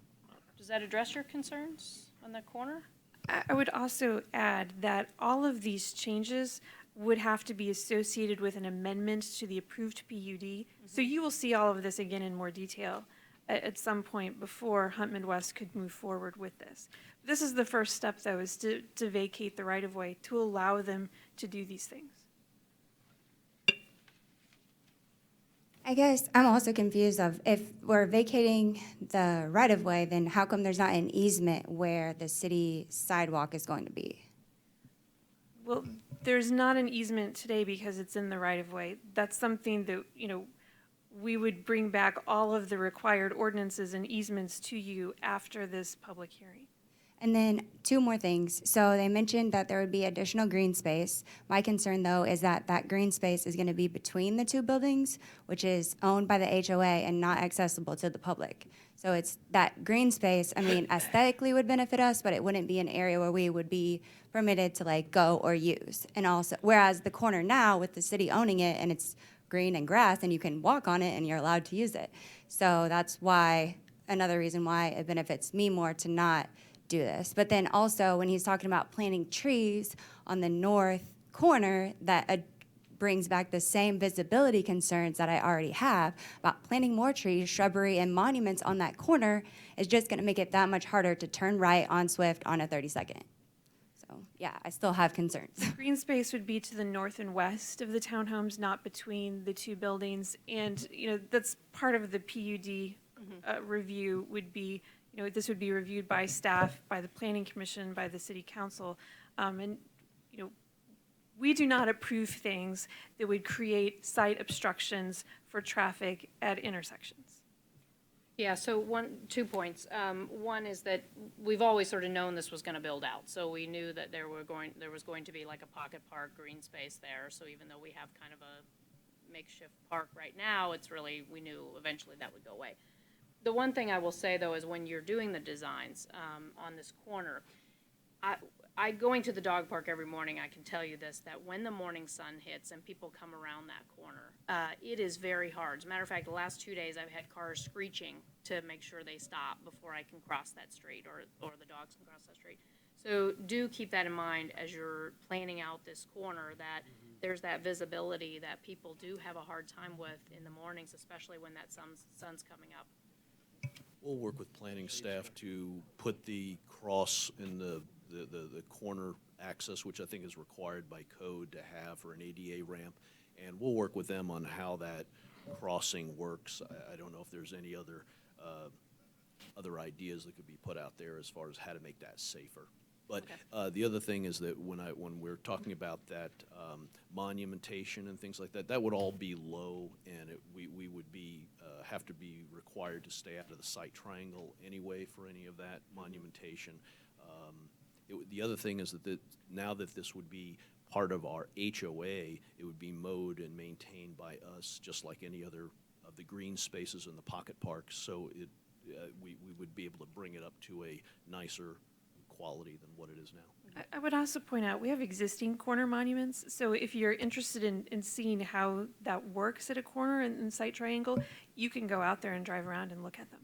Does that address your concerns on that corner? I would also add that all of these changes would have to be associated with an amendment to the approved PUD. So you will see all of this again in more detail at some point before Hunt Midwest could move forward with this. This is the first step, though, is to vacate the right-of-way to allow them to do these things. I guess I'm also confused of if we're vacating the right-of-way, then how come there's not an easement where the city sidewalk is going to be? Well, there's not an easement today because it's in the right-of-way. That's something that, we would bring back all of the required ordinances and easements to you after this public hearing. And then two more things. So they mentioned that there would be additional green space. My concern, though, is that that green space is going to be between the two buildings, which is owned by the HOA and not accessible to the public. So it's that green space, I mean, aesthetically would benefit us, but it wouldn't be an area where we would be permitted to like go or use. And also, whereas the corner now with the city owning it and it's green and grass and you can walk on it and you're allowed to use it. So that's why, another reason why it benefits me more to not do this. But then also when he's talking about planting trees on the north corner, that brings back the same visibility concerns that I already have about planting more trees, shrubbery, and monuments on that corner is just going to make it that much harder to turn right on Swift on a 32nd. So yeah, I still have concerns. Green space would be to the north and west of the townhomes, not between the two buildings. And, you know, that's part of the PUD review would be, you know, this would be reviewed by staff, by the planning commission, by the city council. And, you know, we do not approve things that would create site obstructions for traffic at intersections. Yeah, so 2 points. One is that we've always sort of known this was going to build out. So we knew that there was going to be like a pocket park green space there. So even though we have kind of a makeshift park right now, it's really, we knew eventually that would go away. The one thing I will say, though, is when you're doing the designs on this corner, I going to the dog park every morning, I can tell you this, that when the morning sun hits and people come around that corner, it is very hard. As a matter of fact, the last 2 days I've had cars screeching to make sure they stop before I can cross that street or the dogs can cross that street. So do keep that in mind as you're planning out this corner, that there's that visibility that people do have a hard time with in the mornings, especially when that sun's coming up. We'll work with planning staff to put the cross in the corner access, which I think is required by code to have for an ADA ramp, and we'll work with them on how that crossing works. I don't know if there's any other ideas that could be put out there as far as how to make that safer. But the other thing is that when we're talking about that monumentation and things like that, that would all be low, and we would be have to be required to stay out of the site triangle anyway for any of that monumentation. The other thing is that now that this would be part of our HOA, it would be mowed and maintained by us, just like any other of the green spaces in the pocket parks. So we would be able to bring it up to a nicer quality than what it is now. I would also point out, we have existing corner monuments, so if you're interested in seeing how that works at a corner in site triangle, you can go out there and drive around and look at them.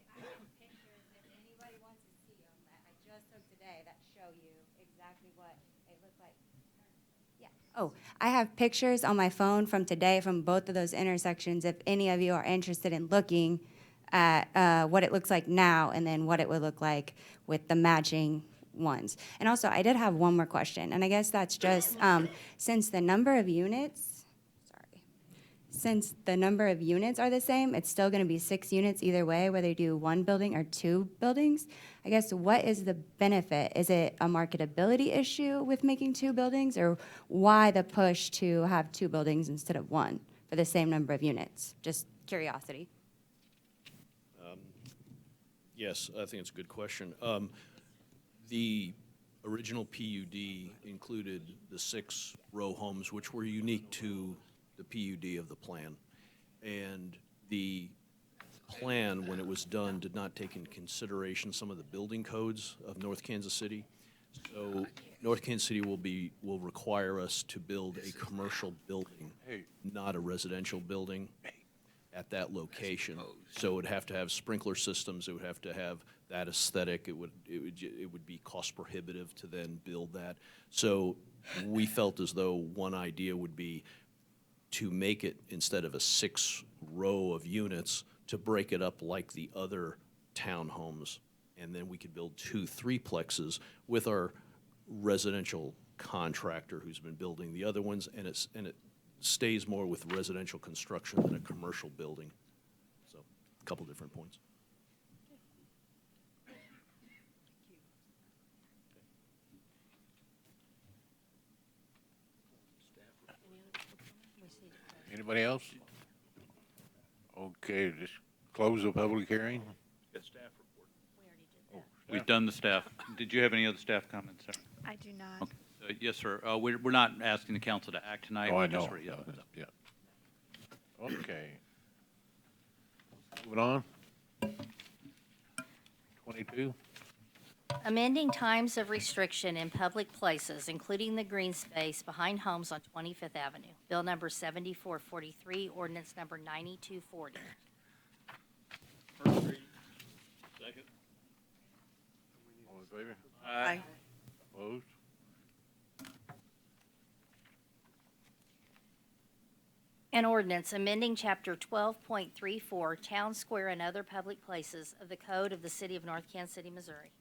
I have pictures, if anybody wants to see them, that I just took today that show you exactly what they look like. Yeah. Oh, I have pictures on my phone from today from both of those intersections, if any of you are interested in looking at what it looks like now and then what it would look like with the matching ones. And also, I did have one more question, and I guess that's just since the number of units are the same, it's still going to be 6 units either way, whether you do one building or 2 buildings. I guess what is the benefit? Is it a marketability issue with making 2 buildings, or why the push to have 2 buildings instead of 1 for the same number of units? Just curiosity. Yes, I think it's a good question. The original PUD included the 6 row homes, which were unique to the PUD of the plan. And the plan, when it was done, did not take into consideration some of the building codes of North Kansas City. So North Kansas City will require us to build a commercial building, not a residential building, at that location. So it would have to have sprinkler systems, it would have to have that aesthetic, it would be cost prohibitive to then build that. So we felt as though one idea would be to make it, instead of a 6 row of units, to break it up like the other townhomes, and then we could build 2 3-plexes with our residential contractor who's been building the other ones, and it stays more with residential construction than a commercial building. So, a couple different points. Anybody else? Okay, just close the public hearing. Got staff report. Oh, We've done the staff. Did you have any other staff comments, sir? I do not. Okay. Yes, sir. We're not asking the council to act tonight. Oh, I We're just know. re- yeah. Yeah. Okay. Moving on. 22. Amending times of restriction in public places, including the green space behind homes on 25th Avenue. Bill number 7443, ordinance number 9240. Second. All in favor? Aye. Opposed? An ordinance amending Chapter 12.34, Town Square and Other Public Places of the Code of the City of North Kansas City, Missouri.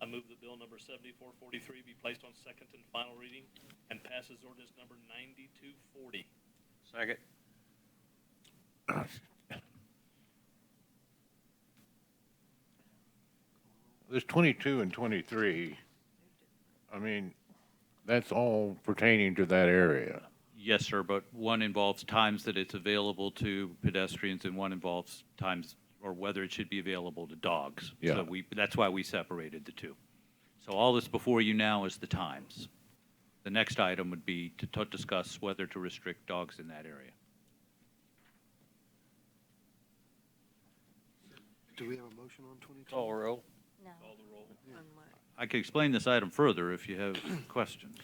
I move that bill number 7443 be placed on second and final reading and passes ordinance number 9240. Second. There's 22 and 23. I mean, that's all pertaining to that area. Yes, sir, but one involves times that it's available to pedestrians and one involves times or whether it should be available to dogs. Yeah. So that's why we separated the two. So all that's before you now is the times. The next item would be to discuss whether to restrict dogs in that area. Do we have a motion on 22? Call roll. No. Call the roll. I can explain this item further if you have questions.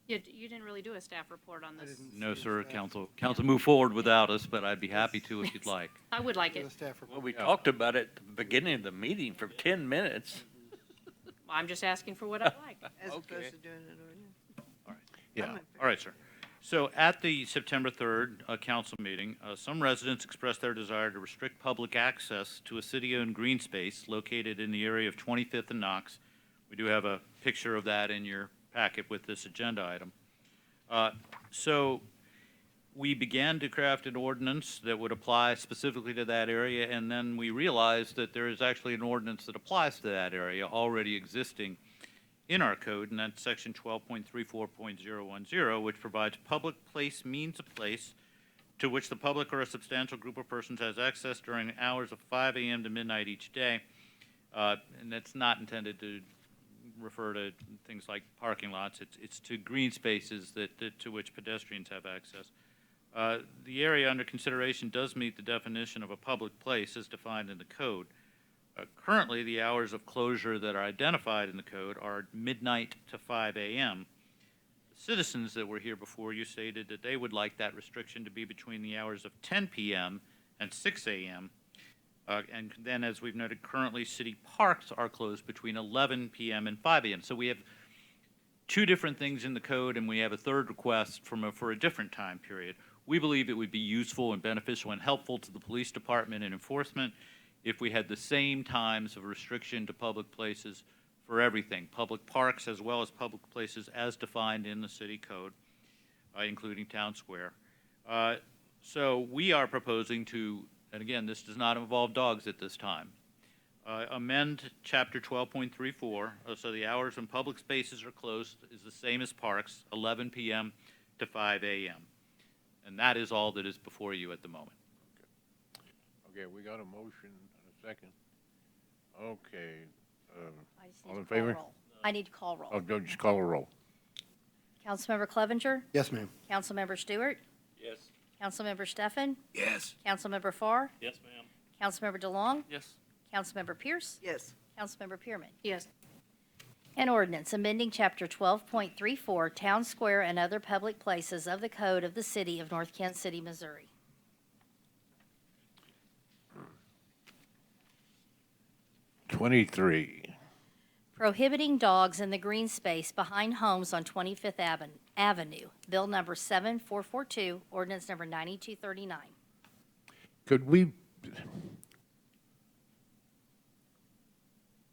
You didn't really do a staff report on this. No, sir, council move forward without us, but I'd be happy to if you'd like. I would like Do it. the staff report. Well, we talked about it at the beginning of the meeting for 10 minutes. I'm just asking for what I like. As Okay. opposed to doing an ordinance. Yeah. All right, sir. So at the September 3rd council meeting, some residents expressed their desire to restrict public access to a city-owned green space located in the area of 25th and Knox. We do have a picture of that in your packet with this agenda item. So we began to craft an ordinance that would apply specifically to that area, and then we realized that there is actually an ordinance that applies to that area already existing in our code, and that's section 12.34.010, which provides public place means a place to which the public or a substantial group of persons has access during the hours of 5 a.m. to midnight each day. And that's not intended to refer to things like parking lots. It's to green spaces to which pedestrians have access. The area under consideration does meet the definition of a public place as defined in the code. Currently, the hours of closure that are identified in the code are midnight to 5 a.m. The citizens that were here before you stated that they would like that restriction to be between the hours of 10 p.m. and 6 a.m. And then, as we've noted, currently city parks are closed between 11 p.m. and 5 a.m. So we have two different things in the code, and we have a third request for a different time period. We believe it would be useful and beneficial and helpful to the police department and enforcement if we had the same times of restriction to public places for everything, public parks as well as public places as defined in the city code, including town square. So we are proposing to, and again, this does not involve dogs at this time, amend chapter 12.34, so the hours when public spaces are closed is the same as parks, 11 p.m. to 5 a.m. And that is all that is before you at the moment. Okay, we got a motion and a second. Okay. I just need All in to call favor? roll. I need to call roll. Oh, don't just call a roll. Councilmember Clevenger? Yes, ma'am. Councilmember Stewart? Yes. Councilmember Steffen? Yes. Councilmember Farr? Yes, ma'am. Councilmember DeLong? Yes. Councilmember Pierce? Yes. Councilmember Pearman? Yes. An ordinance amending Chapter 12.34, Town Square and Other Public Places of the Code of the City of North Kansas City, Missouri. 23. Prohibiting dogs in the green space behind homes on 25th Avenue. Bill number 7442, ordinance number 9239.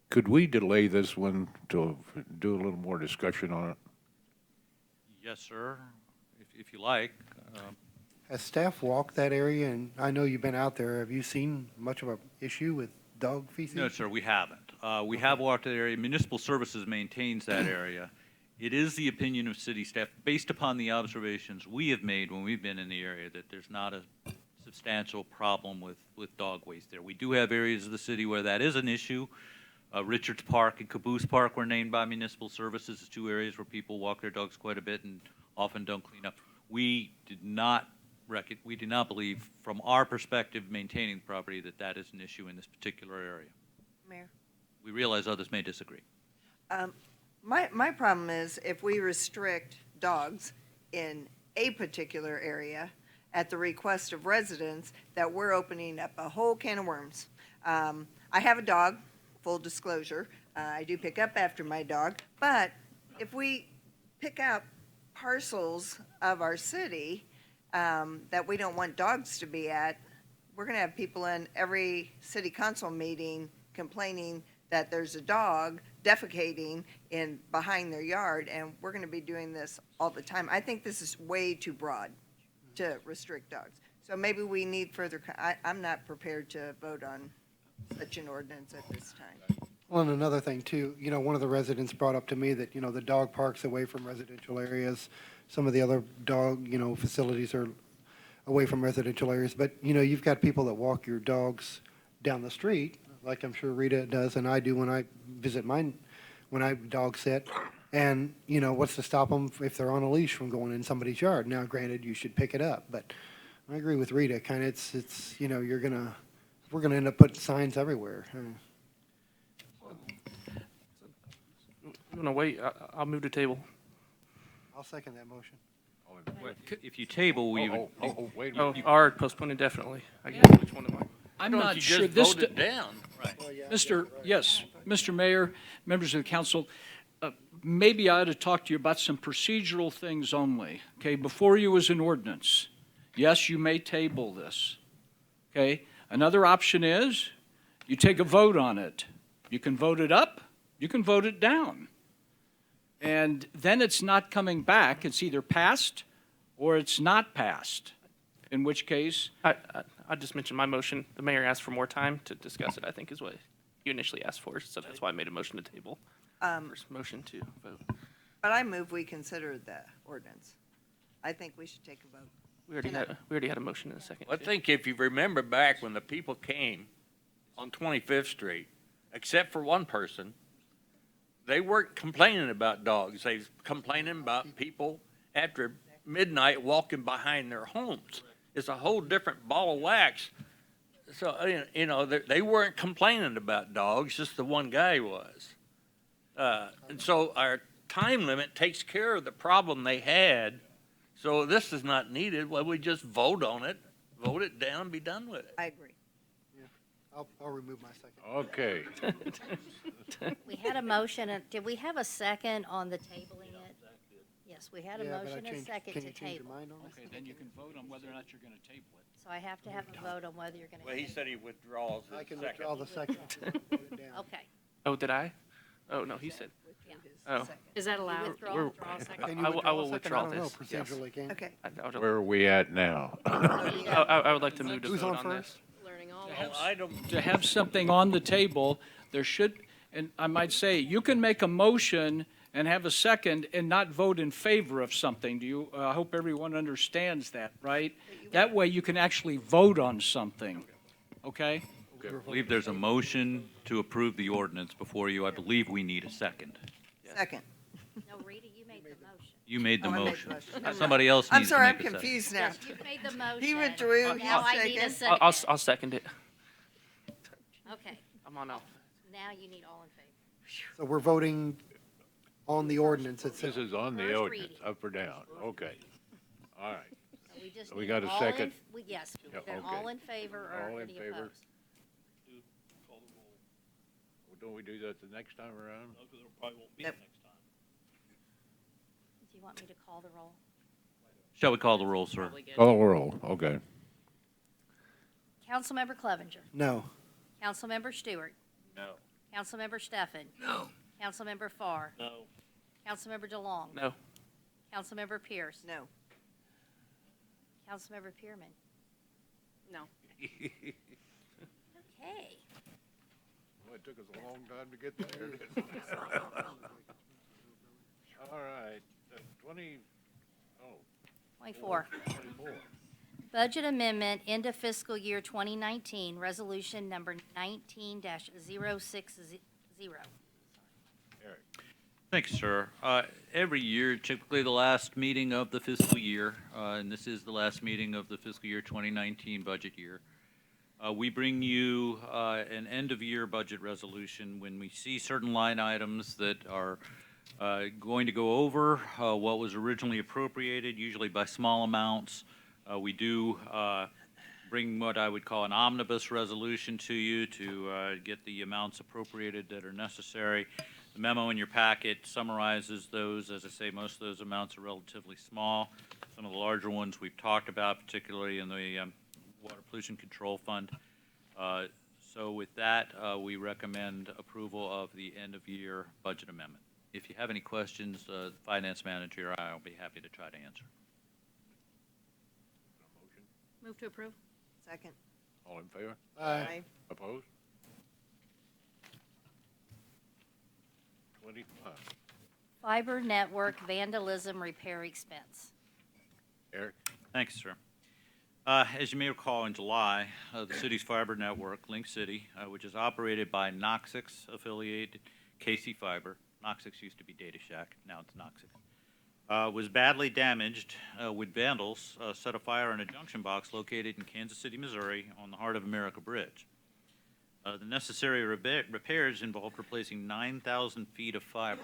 Could we delay this one to do a little more discussion on it? Yes, sir, if you like. Has staff walked that area, and I know you've been out there, have you seen much of an issue with dog feces? No, sir, we haven't. We have walked that area. Municipal Services maintains that area. It is the opinion of city staff, based upon the observations we have made when we've been in the area, that there's not a substantial problem with dog waste there. We do have areas of the city where that is an issue. Richards Park and Caboose Park were named by municipal services as two areas where people walk their dogs quite a bit and often don't clean up. We do not believe, from our perspective, maintaining the property, that that is an issue in this particular area. Mayor? We realize others may disagree. My problem is if we restrict dogs in a particular area at the request of residents, that we're opening up a whole can of worms. I have a dog, full disclosure. I do pick up after my dog, but if we pick out parcels of our city that we don't want dogs to be at, we're going to have people in every city council meeting complaining that there's a dog defecating in behind their yard, and we're going to be doing this all the time. I think this is way too broad to restrict dogs. So maybe we need further, I'm not prepared to vote on such an ordinance at this time. Well, and another thing too, one of the residents brought up to me that, the dog parks away from residential areas. Some of the other dog, facilities are away from residential areas. But, you've got people that walk your dogs down the street, like I'm sure Rita does and I do when I visit mine, when I dog sit. And, what's to stop them if they're on a leash from going in somebody's yard? Now, granted, you should pick it up, but I agree with Rita. Kind of, it's we're gonna end up putting signs everywhere. You want to wait? I'll move to table. I'll second that motion. If you table, we would. Wait a Oh, minute. or postpone indefinitely. I guess, which one am I? I'm Don't not you sure just this. vote it down? Mr. Mayor, members of the council, maybe I ought to talk to you about some procedural things only, okay? Before you is an ordinance. Yes, you may table this, okay? Another option is you take a vote on it. You can vote it up, you can vote it down. And then it's not coming back. It's either passed or it's not passed, in which case, I just mentioned my motion. The mayor asked for more time to discuss it, I think is what you initially asked for, so that's why I made a motion to table. First motion to vote. But I move we consider the ordinance. I think we should take a vote. We already had a motion in a second. I think if you remember back when the people came on 25th Street, except for one person, they weren't complaining about dogs. They was complaining about people after midnight walking behind their homes. It's a whole different ball of wax. So, they weren't complaining about dogs, just the one guy was. And so our time limit takes care of the problem they had. So this is not needed. Well, we just vote on it, vote it down, and be done with it. I agree. I'll remove my second. Okay. We had a motion, did we have a second on the tabling it? Yes, we had a Yeah, but I motion and a changed- second can to you change your table. mind on it? okay, then you can vote on whether or not you're going to table it. So I have to have a vote on whether you're going to Well, table he said he withdraws I his can second. withdraw the second. Put it down. Okay. Oh, did I? Oh, no, he said. Yeah. Oh. Is that allowed? withdraw? We're- Withdraw a second? Can you I will a second? withdraw I don't know, this, yes. procedurally, can you? Okay. Where are we at now? I would like to move to Who's vote on on this. first? Learning all To have something on the table, there should, and I might say, you can make a motion and have a second and not vote in favor of something. Do you, I hope everyone understands that, right? That way you can actually vote on something, okay? I believe there's a motion to approve the ordinance before you. I believe we need a second. Second. No, Rita, you made the motion. You made the Oh, I made the motion. motion. Never Somebody else I'm needs to sorry, make I'm a second. confused now. Yes, you made the motion. He withdrew, Now I'll I need a second. second. I'll second it. Okay, I'm on off. now you need all in favor. So we're voting on the ordinance itself. This is on the First ordinance, reading. up or down? Okay. All right. So we just We need got a all second? Yes, Yeah, they're okay. all in favor All or in any favor? opposed. Don't we do that the next time around? Yep. Do you want me to call the roll? Shall we call the roll, sir? Probably good. Call the roll, okay. Councilmember Clevenger. No. Councilmember Stewart. No. Councilmember Steffen. No. Councilmember Farr. No. Councilmember DeLong. No. Councilmember Pierce. No. Councilmember Pearman. No. Okay. Well, it took us a long time to get there, didn't it? All right, 24. 24. Budget amendment into fiscal year 2019, resolution number 19-060. Thank you, sir. Every year, typically the last meeting of the fiscal year, and this is the last meeting of the fiscal year 2019 budget year, we bring you an end-of-year budget resolution when we see certain line items that are going to go over what was originally appropriated, usually by small amounts. We do bring what I would call an omnibus resolution to you to get the amounts appropriated that are necessary. The memo in your packet summarizes those. As I say, most of those amounts are relatively small. Some of the larger ones we've talked about, particularly in the Water Pollution Control Fund. So with that, we recommend approval of the end-of-year budget amendment. If you have any questions, the finance manager, I'll be happy to try to answer. Move to approve. Second. All in favor? Aye. Opposed? 25. Fiber network vandalism repair expense. Eric? Thanks, sir. As you may recall, in July, the city's fiber network, Link City, which is operated by Noxix affiliated KC Fiber, Noxix used to be Data Shack, now it's Noxix, was badly damaged with vandals set afire on a junction box located in Kansas City, Missouri, on the Heart of America Bridge. The necessary repairs involved replacing 9,000 feet of fiber.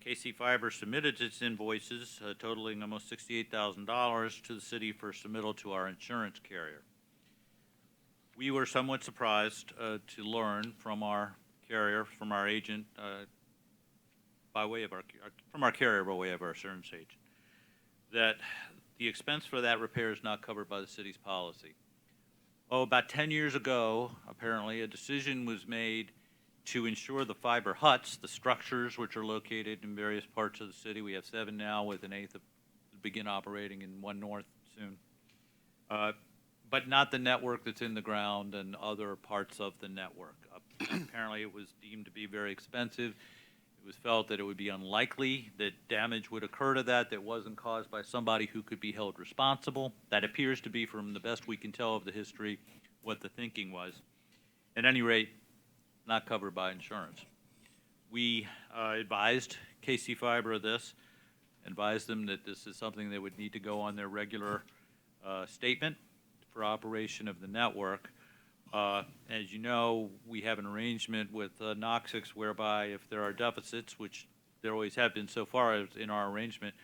KC Fiber submitted its invoices totaling almost $68,000 to the city for submittal to our insurance carrier. We were somewhat surprised to learn from our carrier, from our agent, from our carrier by way of our insurance agent, that the expense for that repair is not covered by the city's policy. Oh, about 10 years ago, apparently, a decision was made to ensure the fiber huts, the structures which are located in various parts of the city. We have 7 now, with an 8th begin operating in one north soon. But not the network that's in the ground and other parts of the network. Apparently, it was deemed to be very expensive. It was felt that it would be unlikely that damage would occur to that wasn't caused by somebody who could be held responsible. That appears to be, from the best we can tell of the history, what the thinking was. At any rate, not covered by insurance. We advised KC Fiber of this, advised them that this is something that would need to go on their regular statement for operation of the network. As you know, we have an arrangement with Noxix whereby if there are deficits, which there always have been so far in our arrangement,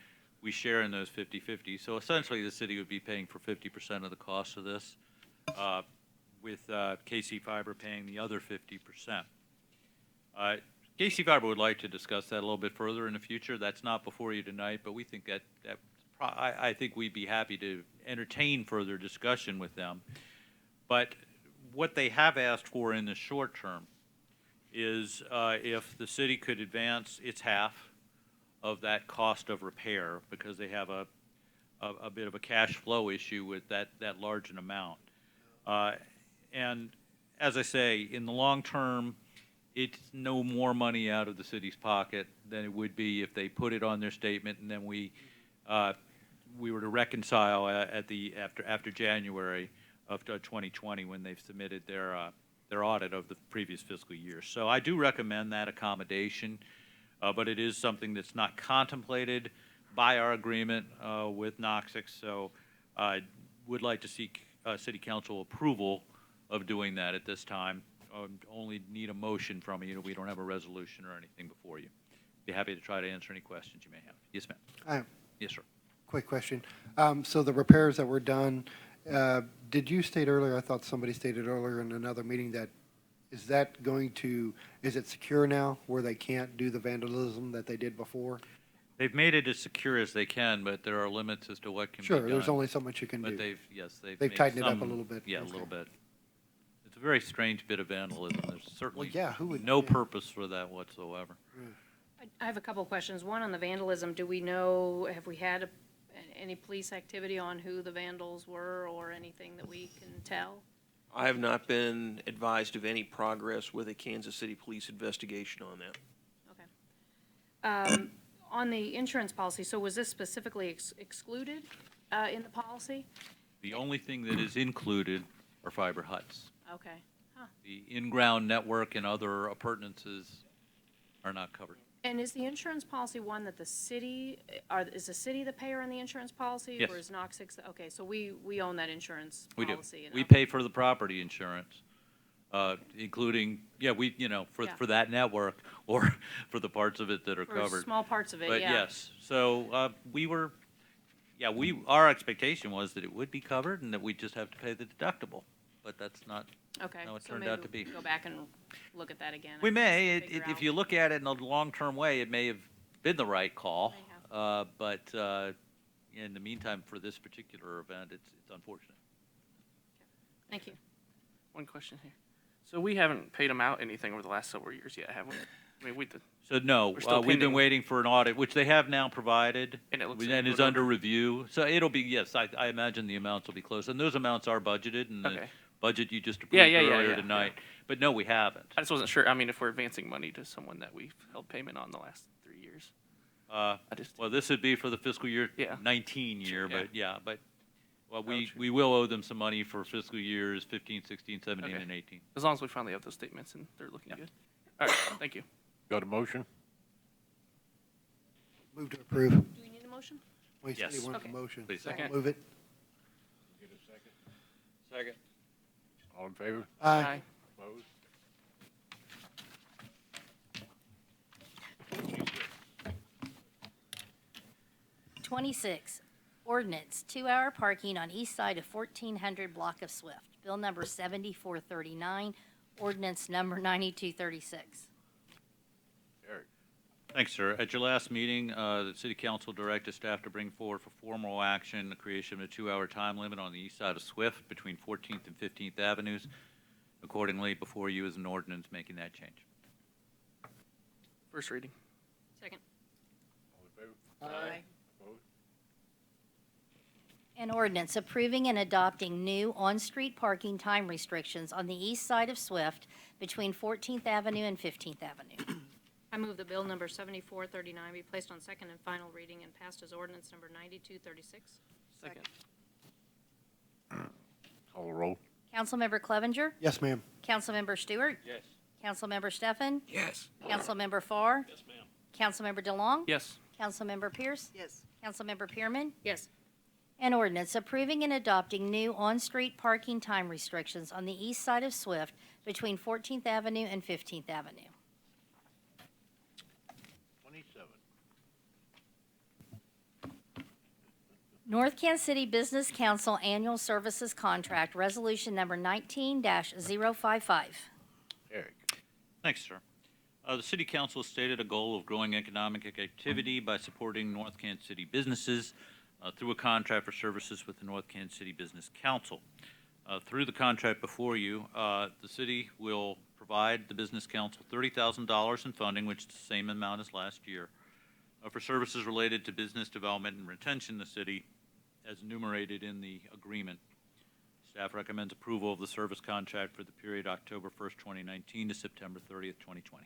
we share in those 50-50. So essentially the city would be paying for 50% of the cost of this, with KC Fiber paying the other 50%. KC Fiber would like to discuss that a little bit further in the future. That's not before you tonight, but we think I think we'd be happy to entertain further discussion with them. But what they have asked for in the short term is if the city could advance its half of that cost of repair, because they have a bit of a cash flow issue with that large an amount. And as I say, in the long term, it's no more money out of the city's pocket than it would be if they put it on their statement and then we were to reconcile after January of 2020 when they've submitted their audit of the previous fiscal year. So I do recommend that accommodation, but it is something that's not contemplated by our agreement with Noxix. So I would like to seek City Council approval of doing that at this time. Only need a motion from you. We don't have a resolution or anything before you. Be happy to try to answer any questions you may have. Yes, ma'am. Yes, sir. Quick question. So the repairs that were done, did you state earlier, I thought somebody stated earlier in another meeting that, is it secure now where they can't do the vandalism that they did before? They've made it as secure as they can, but there are limits as to what can be done. Sure, there's only so much you can do. But they've They've made tightened it up a some- little bit. Yeah, a Okay. little bit. It's a very strange bit of vandalism. There's certainly who no purpose for that whatsoever. I have a couple of questions. One on the vandalism. Do we know, have we had any police activity on who the vandals were or anything that we can tell? I have not been advised of any progress with a Kansas City police investigation on that. On the insurance policy, so was this specifically excluded? in the policy? The only thing that is included are fiber huts. Okay. Huh. The in-ground network and other appurtenances are not covered. And is the insurance policy one that the city, is the city the payer on the insurance policy? Yes. Or is Knox, okay, so we own that insurance We do. policy? and We okay. pay for the property insurance, including, for that network or for the parts of it that are For covered. small parts of it, But yeah. yes, so our expectation was that it would be covered and that we'd just have to pay the deductible. But that's not, Okay. no, it so turned maybe out to be. Go back and look at that again. We and may, figure if out. you look at it in a long-term way, it may have been the right call. But in the meantime, for this particular event, it's unfortunate. Thank you. One question here. So we haven't paid them out anything over the last several years yet, have we? I mean, we did. So no, We're still we've been pending. waiting for an audit, which they have now provided. And it looks like And is we're under review. So it'll be, yes, I imagine the amounts will be close. And those amounts are budgeted in the Okay. budget you just approved Yeah, earlier yeah. tonight. But no, we haven't. I just wasn't sure. I mean, if we're advancing money to someone that we've held payment on the last 3 years. Well, this would be for the fiscal year Yeah. 19 year, Yeah. but we will owe them some money for fiscal years 15, 16, 17, Okay. and 18. As long as we finally have those statements and they're looking good. All right, thank you. Got a motion? Move to approve. Do we need a motion? Well, he said he Yes. wanted a Okay. motion. Please. So I'll Second. move it. Second. All in favor? Aye. Opposed? 26, ordinance, 2-hour parking on east side of 1400 block of Swift. Bill number 7439, ordinance number 9236. Eric? Thanks, sir. At your last meeting, the city council directed staff to bring forward for formal action the creation of a 2-hour time limit on the east side of Swift between 14th and 15th Avenues. Accordingly, before you is an ordinance making that change. First reading. Second. All in favor? Aye. Opposed? An ordinance approving and adopting new on-street parking time restrictions on the east side of Swift between 14th Avenue and 15th Avenue. I move that bill number 7439 be placed on second and final reading and passed as ordinance number 9236. Second. Call the roll. Councilmember Clevenger. Yes, ma'am. Councilmember Stewart. Yes. Councilmember Steffen. Yes. Councilmember Farr. Yes, ma'am. Councilmember DeLong. Yes. Councilmember Pierce. Yes. Councilmember Pearman. Yes. An ordinance approving and adopting new on-street parking time restrictions on the east side of Swift between 14th Avenue and 15th Avenue. 27. North Kansas City Business Council Annual Services Contract, Resolution Number 19-055. Eric? Thanks, sir. The city council stated a goal of growing economic activity by supporting North Kansas City businesses through a contract for services with the North Kansas City Business Council. Through the contract before you, the city will provide the Business Council $30,000 in funding, which is the same amount as last year, for services related to business development and retention in the city as enumerated in the agreement. Staff recommends approval of the service contract for the period October 1st, 2019 to September 30th, 2020.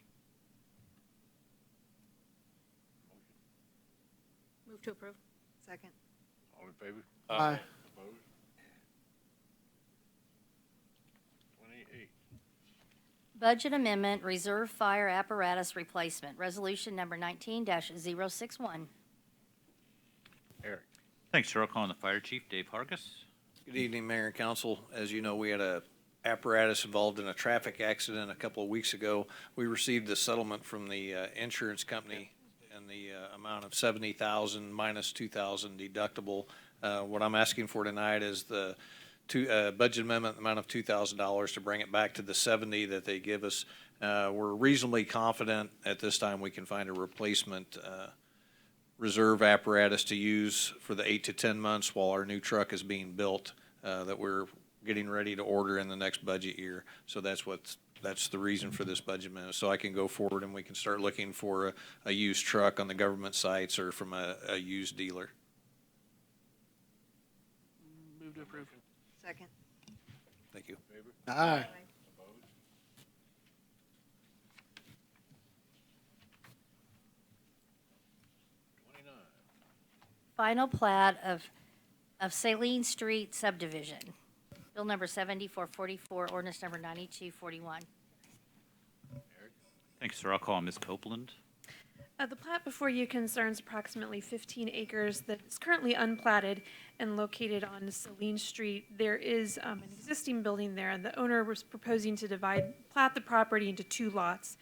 Move to approve. Second. All in favor? Aye. Opposed? 28. Budget Amendment, Reserve Fire Apparatus Replacement, Resolution Number 19-061. Eric? Thanks, sir. I'll call on the fire chief, Dave Hargis. Good evening, Mayor and Council. As you know, we had a apparatus involved in a traffic accident a couple of weeks ago. We received a settlement from the insurance company in the amount of $70,000 minus $2,000 deductible. What I'm asking for tonight is the budget amendment amount of $2,000 to bring it back to the 70 that they give us. We're reasonably confident at this time we can find a replacement reserve apparatus to use for the 8 to 10 months while our new truck is being built that we're getting ready to order in the next budget year. So that's the reason for this budget amendment. So I can go forward and we can start looking for a used truck on the government sites or from a used dealer. Move to approve. Second. Thank you. Favor? Aye. Opposed? 29. Final plat of of Saline Street subdivision. Bill number 7444, ordinance number 9241. Thank you, sir. I'll call on Ms. Copeland. The plat before you concerns approximately 15 acres that is currently unplatted and located on Saline Street. There is an existing building there, and the owner was proposing to plat the property into 2 lots,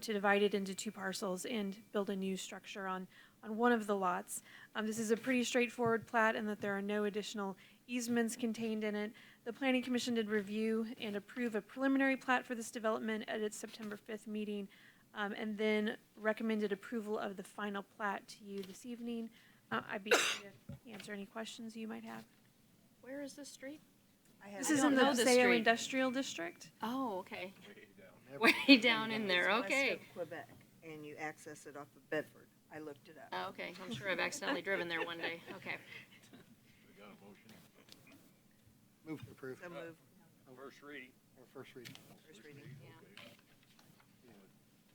to divide it into 2 parcels and build a new structure on one of the lots. This is a pretty straightforward plat in that there are no additional easements contained in it. The Planning Commission did review and approve a preliminary plat for this development at its September 5th meeting, and then recommended approval of the final plat to you this evening. I'd be happy to answer any questions you might have. Where is this street? This is in the Paseo Industrial District. Oh, okay. Way down in there, okay. West of Quebec, and you access it off of Bedford. I looked it up. Oh, okay, I'm sure I've accidentally driven there one day, okay. Move to approve. So move. First reading. Or first reading. First reading.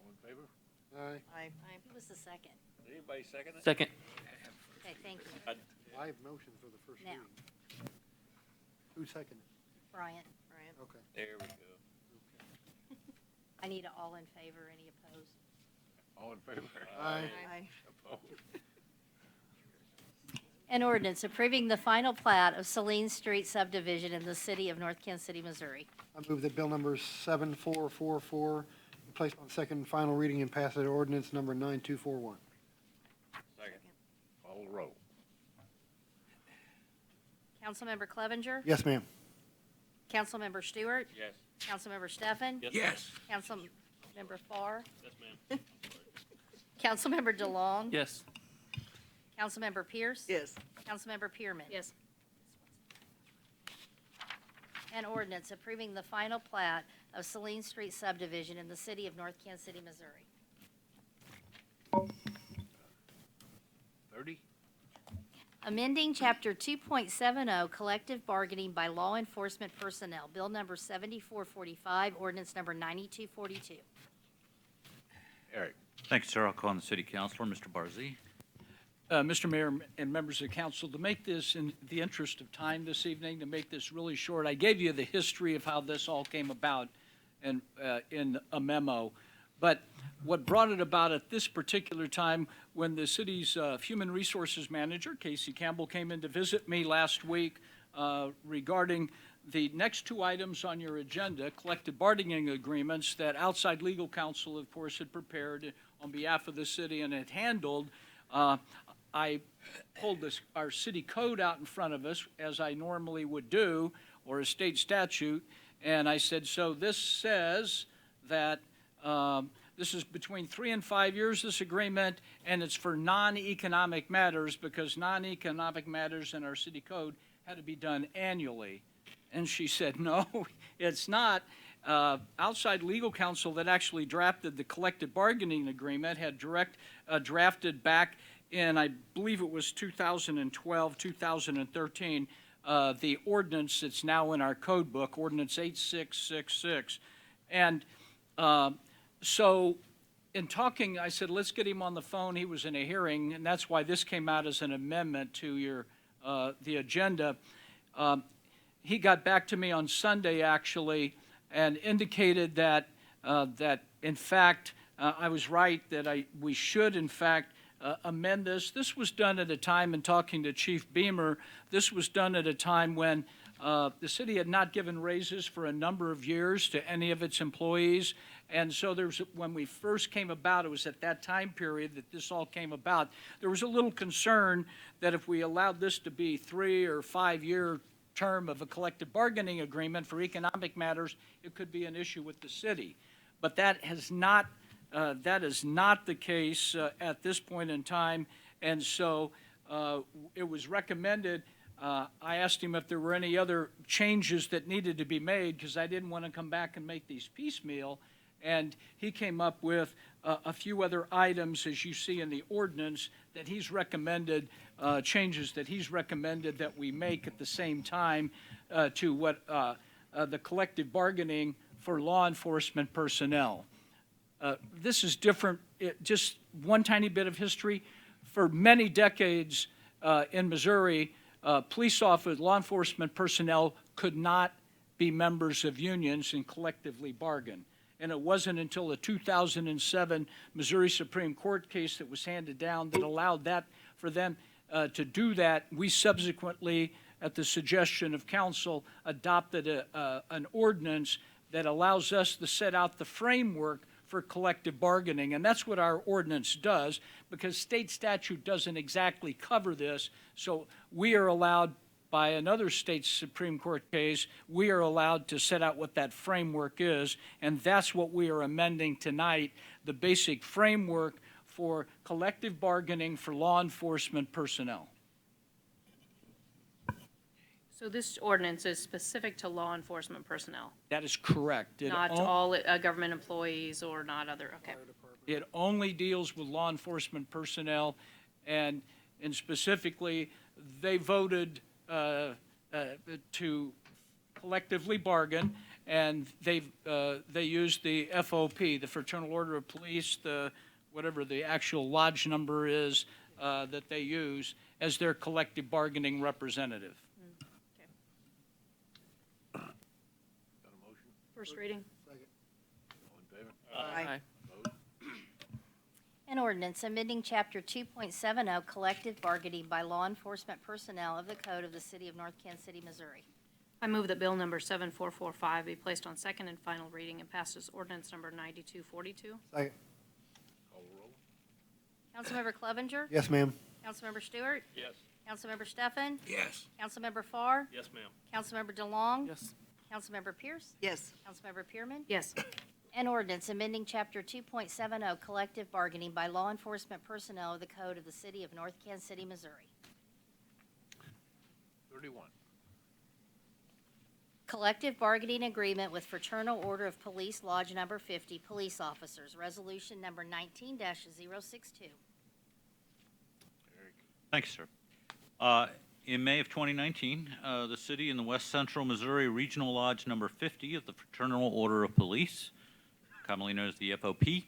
All in favor? Aye. Aye. Who was the second? Did anybody second it? Second. Okay, thank you. Live motion for the first Now. reading. Who seconded? Brian, Brian. Okay. There we go. I need a all in favor, any opposed? All in favor? Aye. Aye. Opposed? An ordinance approving the final plat of Saline Street subdivision in the city of North Kansas City, Missouri. I move that bill number 7444 be placed on second and final reading and pass it ordinance number 9241. Second. Call the roll. Councilmember Clevenger? Yes, ma'am. Councilmember Stewart? Yes. Councilmember Stefan? Yes. Councilmember Farr? Yes, ma'am. Councilmember DeLong? Yes. Councilmember Pierce? Yes. Councilmember Pearman? Yes. An ordinance approving the final plat of Saline Street subdivision in the city of North Kansas City, Missouri. 30? Amending Chapter 2.70 Collective Bargaining by Law Enforcement Personnel, Bill number 7445, ordinance number 9242. Eric? Thank you, sir. I'll call on the city councilor, Mr. Barzee. Mr. Mayor and members of the council, to make this, in the interest of time this evening, to make this really short, I gave you the history of how this all came about in a memo. But what brought it about at this particular time, when the city's human resources manager, Casey Campbell, came in to visit me last week regarding the next 2 items on your agenda, collective bargaining agreements that outside legal counsel, of course, had prepared on behalf of the city and had handled. I pulled our city code out in front of us, as I normally would do, or a state statute, and I said, so this says that this is between 3 and 5 years, this agreement, and it's for non-economic matters, because non-economic matters in our city code had to be done annually. And she said, no, it's not. Outside legal counsel that actually drafted the collective bargaining agreement had drafted back in, I believe it was 2012, 2013, the ordinance that's now in our code book, Ordinance 8666. And so in talking, I said, let's get him on the phone. He was in a hearing, and that's why this came out as an amendment to the agenda. He got back to me on Sunday, actually, and indicated that, in fact, I was right, that we should, in fact, amend this. This was done at a time, in talking to Chief Beamer, this was done at a time when the city had not given raises for a number of years to any of its employees. And so when we first came about, it was at that time period that this all came about. There was a little concern that if we allowed this to be 3 or 5 year term of a collective bargaining agreement for economic matters, it could be an issue with the city. But that is not the case at this point in time. And so it was recommended. I asked him if there were any other changes that needed to be made, because I didn't want to come back and make these piecemeal. And he came up with a few other items, as you see in the ordinance, that he's recommended, changes that he's recommended that we make at the same time to what the collective bargaining for law enforcement personnel. This is different, just one tiny bit of history. For many decades in Missouri, law enforcement personnel could not be members of unions and collectively bargain. And it wasn't until a 2007 Missouri Supreme Court case that was handed down that allowed that for them to do that. We subsequently, at the suggestion of council, adopted an ordinance that allows us to set out the framework for collective bargaining. And that's what our ordinance does, because state statute doesn't exactly cover this. So we are allowed, by another state Supreme Court case, we are allowed to set out what that framework is, and that's what we are amending tonight, the basic framework for collective bargaining for law enforcement personnel. So this ordinance is specific to law enforcement personnel, That is correct. not all government employees or not other, okay. It only deals with law enforcement personnel, and specifically, they voted to collectively bargain, and they used the FOP, the Fraternal Order of Police, whatever the actual lodge number is that they use, as their collective bargaining representative. First reading. Aye. An ordinance amending Chapter 2.70 Collective Bargaining by Law Enforcement Personnel of the Code of the City of North Kansas City, Missouri. I move that bill number 7445 be placed on second and final reading and passed as ordinance number 9242. Second. Councilmember Clevenger? Yes, ma'am. Councilmember Stewart? Yes. Councilmember Stefan? Yes. Councilmember Farr? Yes, ma'am. Councilmember DeLong? Yes. Councilmember Pierce? Yes. Councilmember Pearman? Yes. An ordinance amending Chapter 2.70 Collective Bargaining by Law Enforcement Personnel of the Code of the City of North Kansas City, Missouri. 31. Collective bargaining agreement with Fraternal Order of Police Lodge Number 50 Police Officers, Resolution Number 19-062. Thank you, sir. In May of 2019, the city and the West Central Missouri Regional Lodge Number 50 of the Fraternal Order of Police, commonly known as the FOP,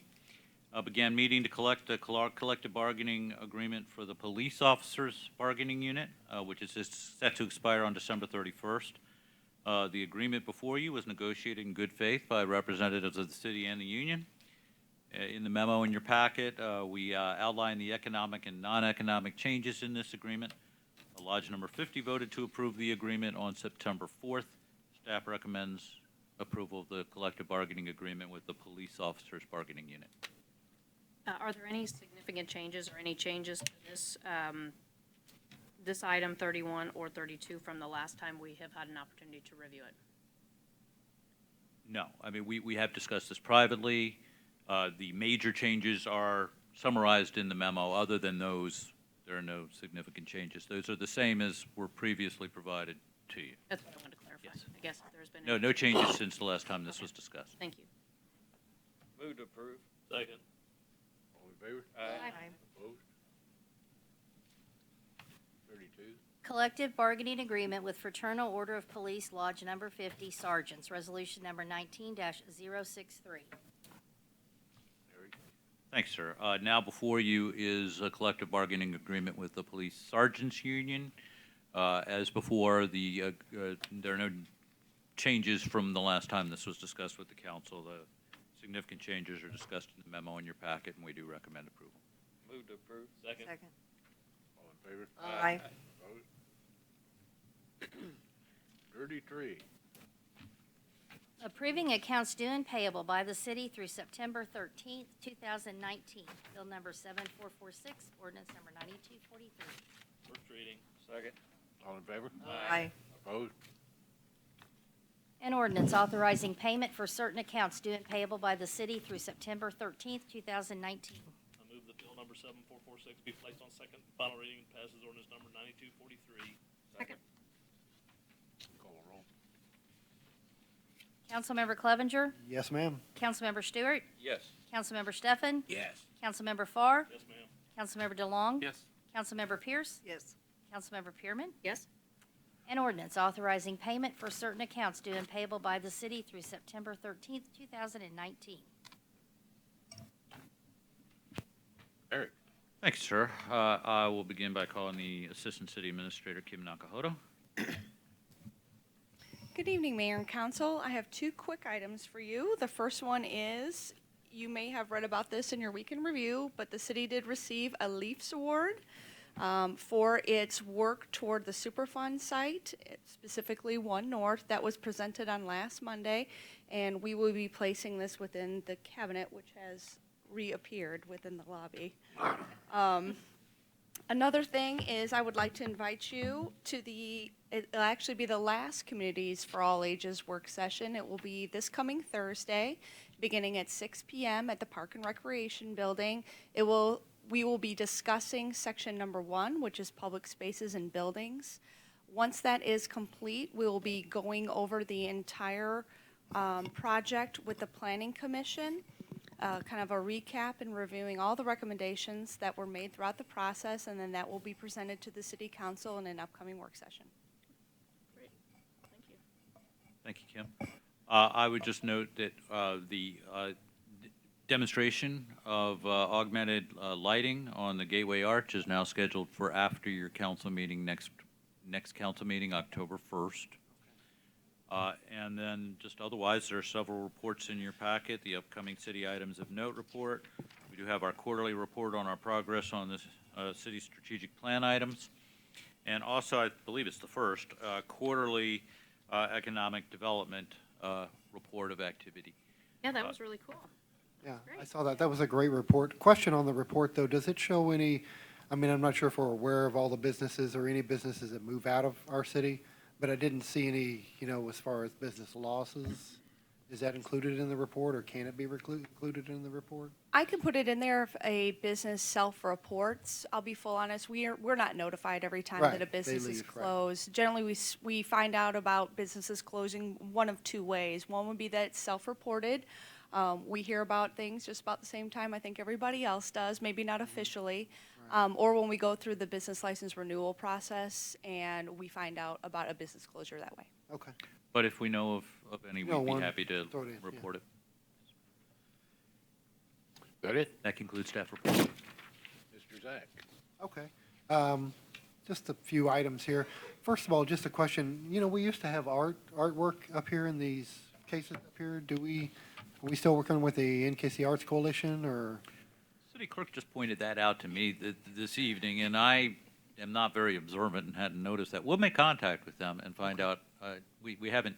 began meeting to collect a collective bargaining agreement for the police officers bargaining unit, which is set to expire on December 31st. The agreement before you was negotiated in good faith by representatives of the city and the union. In the memo in your packet, we outlined the economic and non-economic changes in this agreement. Lodge number 50 voted to approve the agreement on September 4th. Staff recommends approval of the collective bargaining agreement with the police officers bargaining unit. Are there any significant changes or any changes to this item 31 or 32 from the last time we have had an opportunity to review it? No, I mean, we have discussed this privately. The major changes are summarized in the memo. Other than those, there are no significant changes. Those are the same as were previously provided to you. That's what I wanted to clarify. Yes. I guess if there's been. No changes since the last time this was discussed. Thank you. Move to approve. Second. All in favor? Aye. Opposed? 32. Collective bargaining agreement with Fraternal Order of Police Lodge Number 50 Sergeants, Resolution Number 19-063. Thanks, sir. Now before you is a collective bargaining agreement with the Police Sergeants Union. As before, there are no changes from the last time this was discussed with the council. The significant changes are discussed in the memo in your packet, and we do recommend approval. Move to approve. Second. Second. All in favor? Aye. Opposed? 33. Approving accounts due and payable by the city through September 13th, 2019. Bill number 7446, ordinance number 9243. First reading. Second. All in favor? Aye. Opposed? An ordinance authorizing payment for certain accounts due and payable by the city through September 13th, 2019. I move that bill number 7446 be placed on second and final reading and passes ordinance number 9243. Second. Call a roll. Councilmember Clevenger. Yes, ma'am. Councilmember Stewart. Yes. Councilmember Stefan. Yes. Councilmember Farr. Yes, ma'am. Councilmember DeLong. Yes. Councilmember Pierce. Yes. Councilmember Pearman. Yes. An ordinance authorizing payment for certain accounts due and payable by the city through September 13th, 2019. Eric. Thanks, sir. I will begin by calling the Assistant City Administrator, Kim Nakahoto. Good evening, Mayor and Council. I have two quick items for you. The first one is, you may have read about this in your weekend review, but the city did receive a Leafs Award for its work toward the Superfund site, specifically One North. That was presented on last Monday, and we will be placing this within the cabinet, which has reappeared within the lobby. Another thing is I would like to invite you to it'll actually be the last Communities for All Ages work session. It will be this coming Thursday, beginning at 6 p.m. at the Park and Recreation Building. We will be discussing section number 1, which is public spaces and buildings. Once that is complete, we will be going over the entire project with the Planning Commission. Kind of a recap and reviewing all the recommendations that were made throughout the process, and then that will be presented to the City Council in an upcoming work session. Great, thank you. Thank you, Kim. I would just note that the demonstration of augmented lighting on the Gateway Arch is now scheduled for after your council meeting, next council meeting, October 1st. And then just otherwise, there are several reports in your packet, the upcoming city items of note report. We do have our quarterly report on our progress on this city strategic plan items. And also, I believe it's the first, quarterly economic development report of activity. Yeah, that was really cool. Yeah, Great. I saw that. That was a great report. Question on the report, though, does it show any, I mean, I'm not sure if we're aware of all the businesses or any businesses that move out of our city, but I didn't see any, as far as business losses. Is that included in the report, or can it be included in the report? I can put it in there if a business self-reports. I'll be full honest, we're not notified every time Right, that a they business is leave, right. closed. Generally, we find out about businesses closing one of two ways. One would be that it's self-reported. We hear about things just about the same time I think everybody else does, maybe not officially. Or when we go through the business license renewal process and we find out about a business closure that way. Okay. But if we know of any, No, we'd be one, happy to throw it in, yeah. report it. Is that it? That concludes staff report. Mr. Zach? Okay. Just a few items here. First of all, just a question. We used to have artwork up here in these cases up here. Are we still working with the NKC Arts Coalition, or? City clerk just pointed that out to me this evening, and I am not very observant and hadn't noticed that. We'll make contact with them and find out. We haven't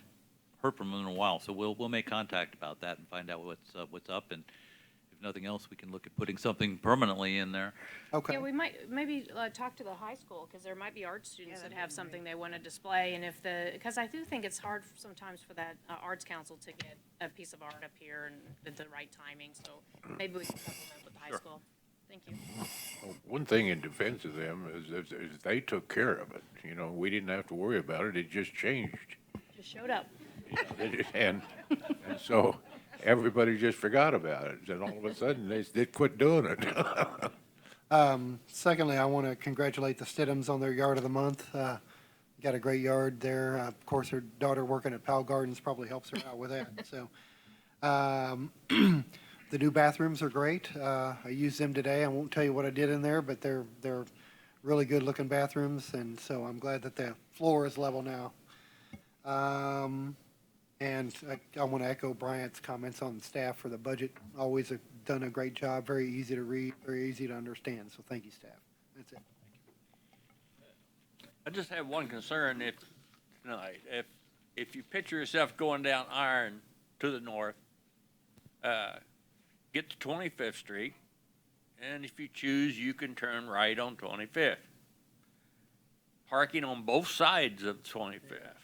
heard from them in a while, so we'll make contact about that and find out what's up. And if nothing else, we can look at putting something permanently in there. Okay. Yeah, we might maybe talk to the high school, because there might be art students that have something they want to display, and because I do think it's hard sometimes for that arts council to get a piece of art up here and at the right timing, so maybe we can supplement with the high Sure. school. Thank you. Well, one thing in defense of them is they took care of it. We didn't have to worry about it. It just changed. Just showed up. And so everybody just forgot about it. And all of a sudden, they quit doing it. Secondly, I want to congratulate the Stidhams on their Yard of the Month. Got a great yard there. Of course, her daughter working at Powell Gardens probably helps her out with that. So, the new bathrooms are great. I used them today. I won't tell you what I did in there, but they're really good-looking bathrooms, and so I'm glad that the floor is level now. And I want to echo Bryant's comments on the staff for the budget. Always have done a great job, very easy to read, very easy to understand. So thank you, staff. That's it. I just have one concern. If you picture yourself going down Iron to the north, get to 25th Street, and if you choose, you can turn right on 25th. Parking on both sides of 25th.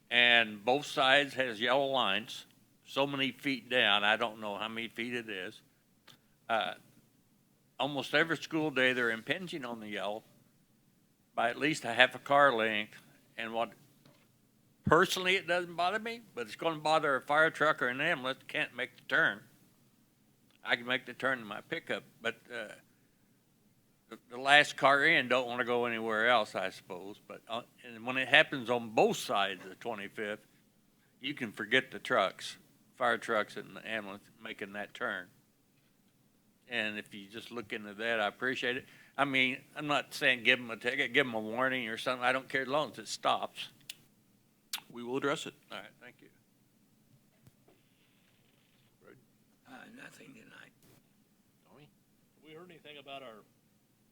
And both sides has yellow lines, so many feet down. I don't know how many feet it is. Almost every school day, they're impinging on the yellow by at least a half a car length. And personally, it doesn't bother me, but it's going to bother a fire truck or an ambulance that can't make the turn. I can make the turn in my pickup, but the last car in don't want to go anywhere else, I suppose. But and when it happens on both sides of 25th, you can forget the trucks, fire trucks and the ambulance making that turn. And if you just look into that, I appreciate it. I mean, I'm not saying give them a ticket, give them a warning or something. I don't care as long as it stops. We will address it. All right, thank you. Nothing tonight. Have we heard anything about our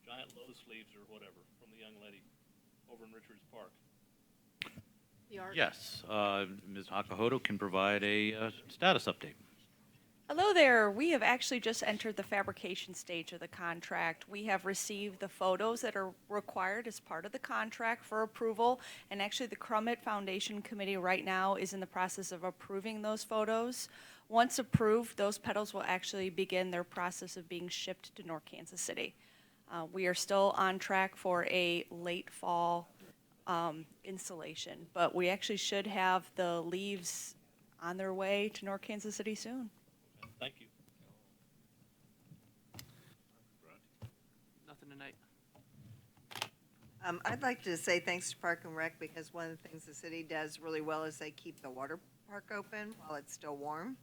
giant low sleeves or whatever from the young lady over in Richards Park? Yes, Ms. Hakahodo can provide a status update. Hello there. We have actually just entered the fabrication stage of the contract. We have received the photos that are required as part of the contract for approval. And actually, the Crummett Foundation Committee right now is in the process of approving those photos. Once approved, those petals will actually begin their process of being shipped to North Kansas City. We are still on track for a late fall installation, but we actually should have the leaves on their way to North Kansas City soon. Thank you. Nothing tonight. I'd like to say thanks to Park and Rec, because one of the things the city does really well is they keep the water park open while it's still warm.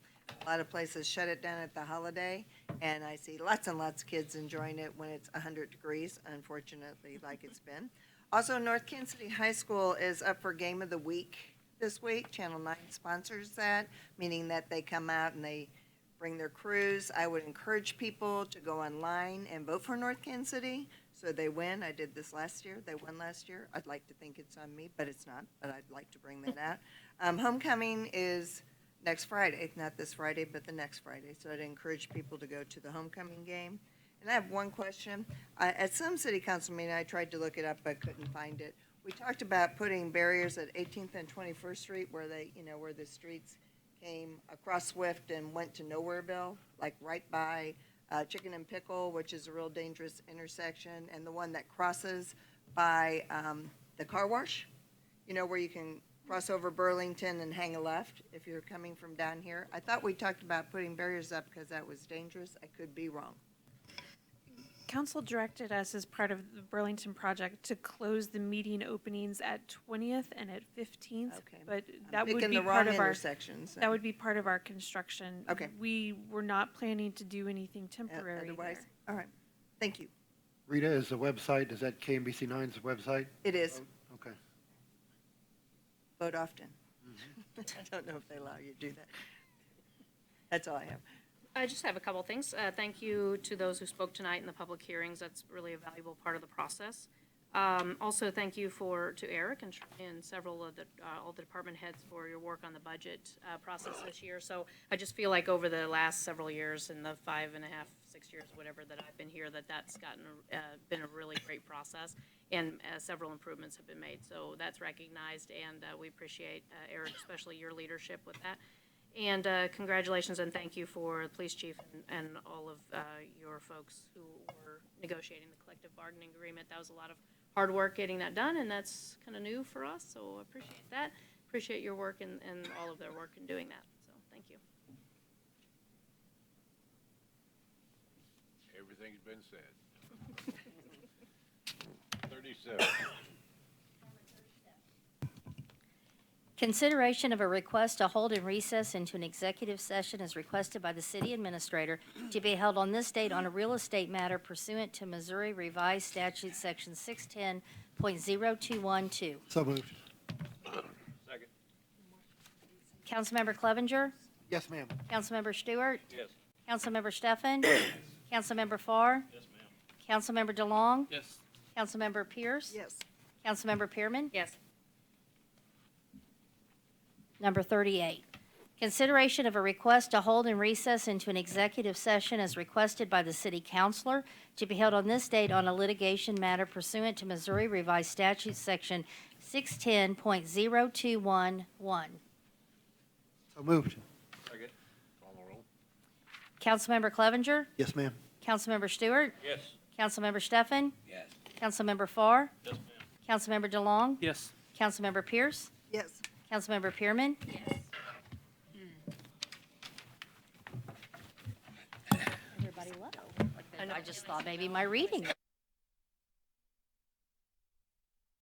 A lot of places shut it down at the holiday, and I see lots and lots of kids enjoying it when it's 100 degrees, unfortunately, like it's been. Also, North Kansas City High School is up for Game of the Week this week. Channel 9 sponsors that, meaning that they come out and they bring their crews. I would encourage people to go online and vote for North Kansas City so they win. I did this last year. They won last year. I'd like to think it's on me, but it's not. But I'd like to bring that out. Homecoming is next Friday, not this Friday, but the next Friday. So I'd encourage people to go to the homecoming game. And I have one question. At some city council meeting, I tried to look it up, but couldn't find it. We talked about putting barriers at 18th and 21st Street where they, where the streets came across Swift and went to Nowhereville, like right by Chicken and Pickle, which is a real dangerous intersection, and the one that crosses by the car wash, where you can cross over Burlington and hang a left if you're coming from down here. I thought we talked about putting barriers up because that was dangerous. I could be wrong. Council directed us as part of the Burlington project to close the median openings at 20th and at 15th. Okay. But I'm that would picking be the part wrong of our, intersections. that would be part of our construction. Okay. We were not planning to do anything temporary Otherwise, there. all right. Thank you. Rita, is the website, is that KMBC9's website? It is. Okay. Vote often. I don't know if they allow you to do that. That's all I have. I just have a couple things. Thank you to those who spoke tonight in the public hearings. That's really a valuable part of the process. Also, thank you to Eric and several of all the department heads for your work on the budget process this year. So I just feel like over the last several years, in the 5.5, 6 years, whatever that I've been here, that's been a really great process, and several improvements have been made. So that's recognized, and we appreciate Eric, especially your leadership with that. And congratulations and thank you for the police chief and all of your folks who were negotiating the collective bargaining agreement. That was a lot of hard work getting that done, and that's kind of new for us, so I appreciate that. Appreciate your work and all of their work in doing that, so thank you. Everything's been said. 37. Consideration of a request to hold in recess into an executive session as requested by the city administrator to be held on this date on a real estate matter pursuant to Missouri Revised Statute Section 610.0212. So moved. Second. Councilmember Clevenger? Yes, ma'am. Councilmember Stewart? Yes. Councilmember Steffen? Councilmember Farr? Yes, ma'am. Councilmember DeLong? Yes. Councilmember Pierce? Yes. Councilmember Pearman? Yes. Number 38, consideration of a request to hold in recess into an executive session as requested by the city councilor to be held on this date on a litigation matter pursuant to Missouri Revised Statute Section 610.0211. So moved. Second. Call the roll. Councilmember Clevenger? Yes, ma'am. Councilmember Stewart? Yes. Councilmember Steffen? Yes. Councilmember Farr? Yes, ma'am. Councilmember DeLong? Yes. Councilmember Pierce? Yes. Councilmember Pearman? Yes. Everybody low. I just thought maybe my reading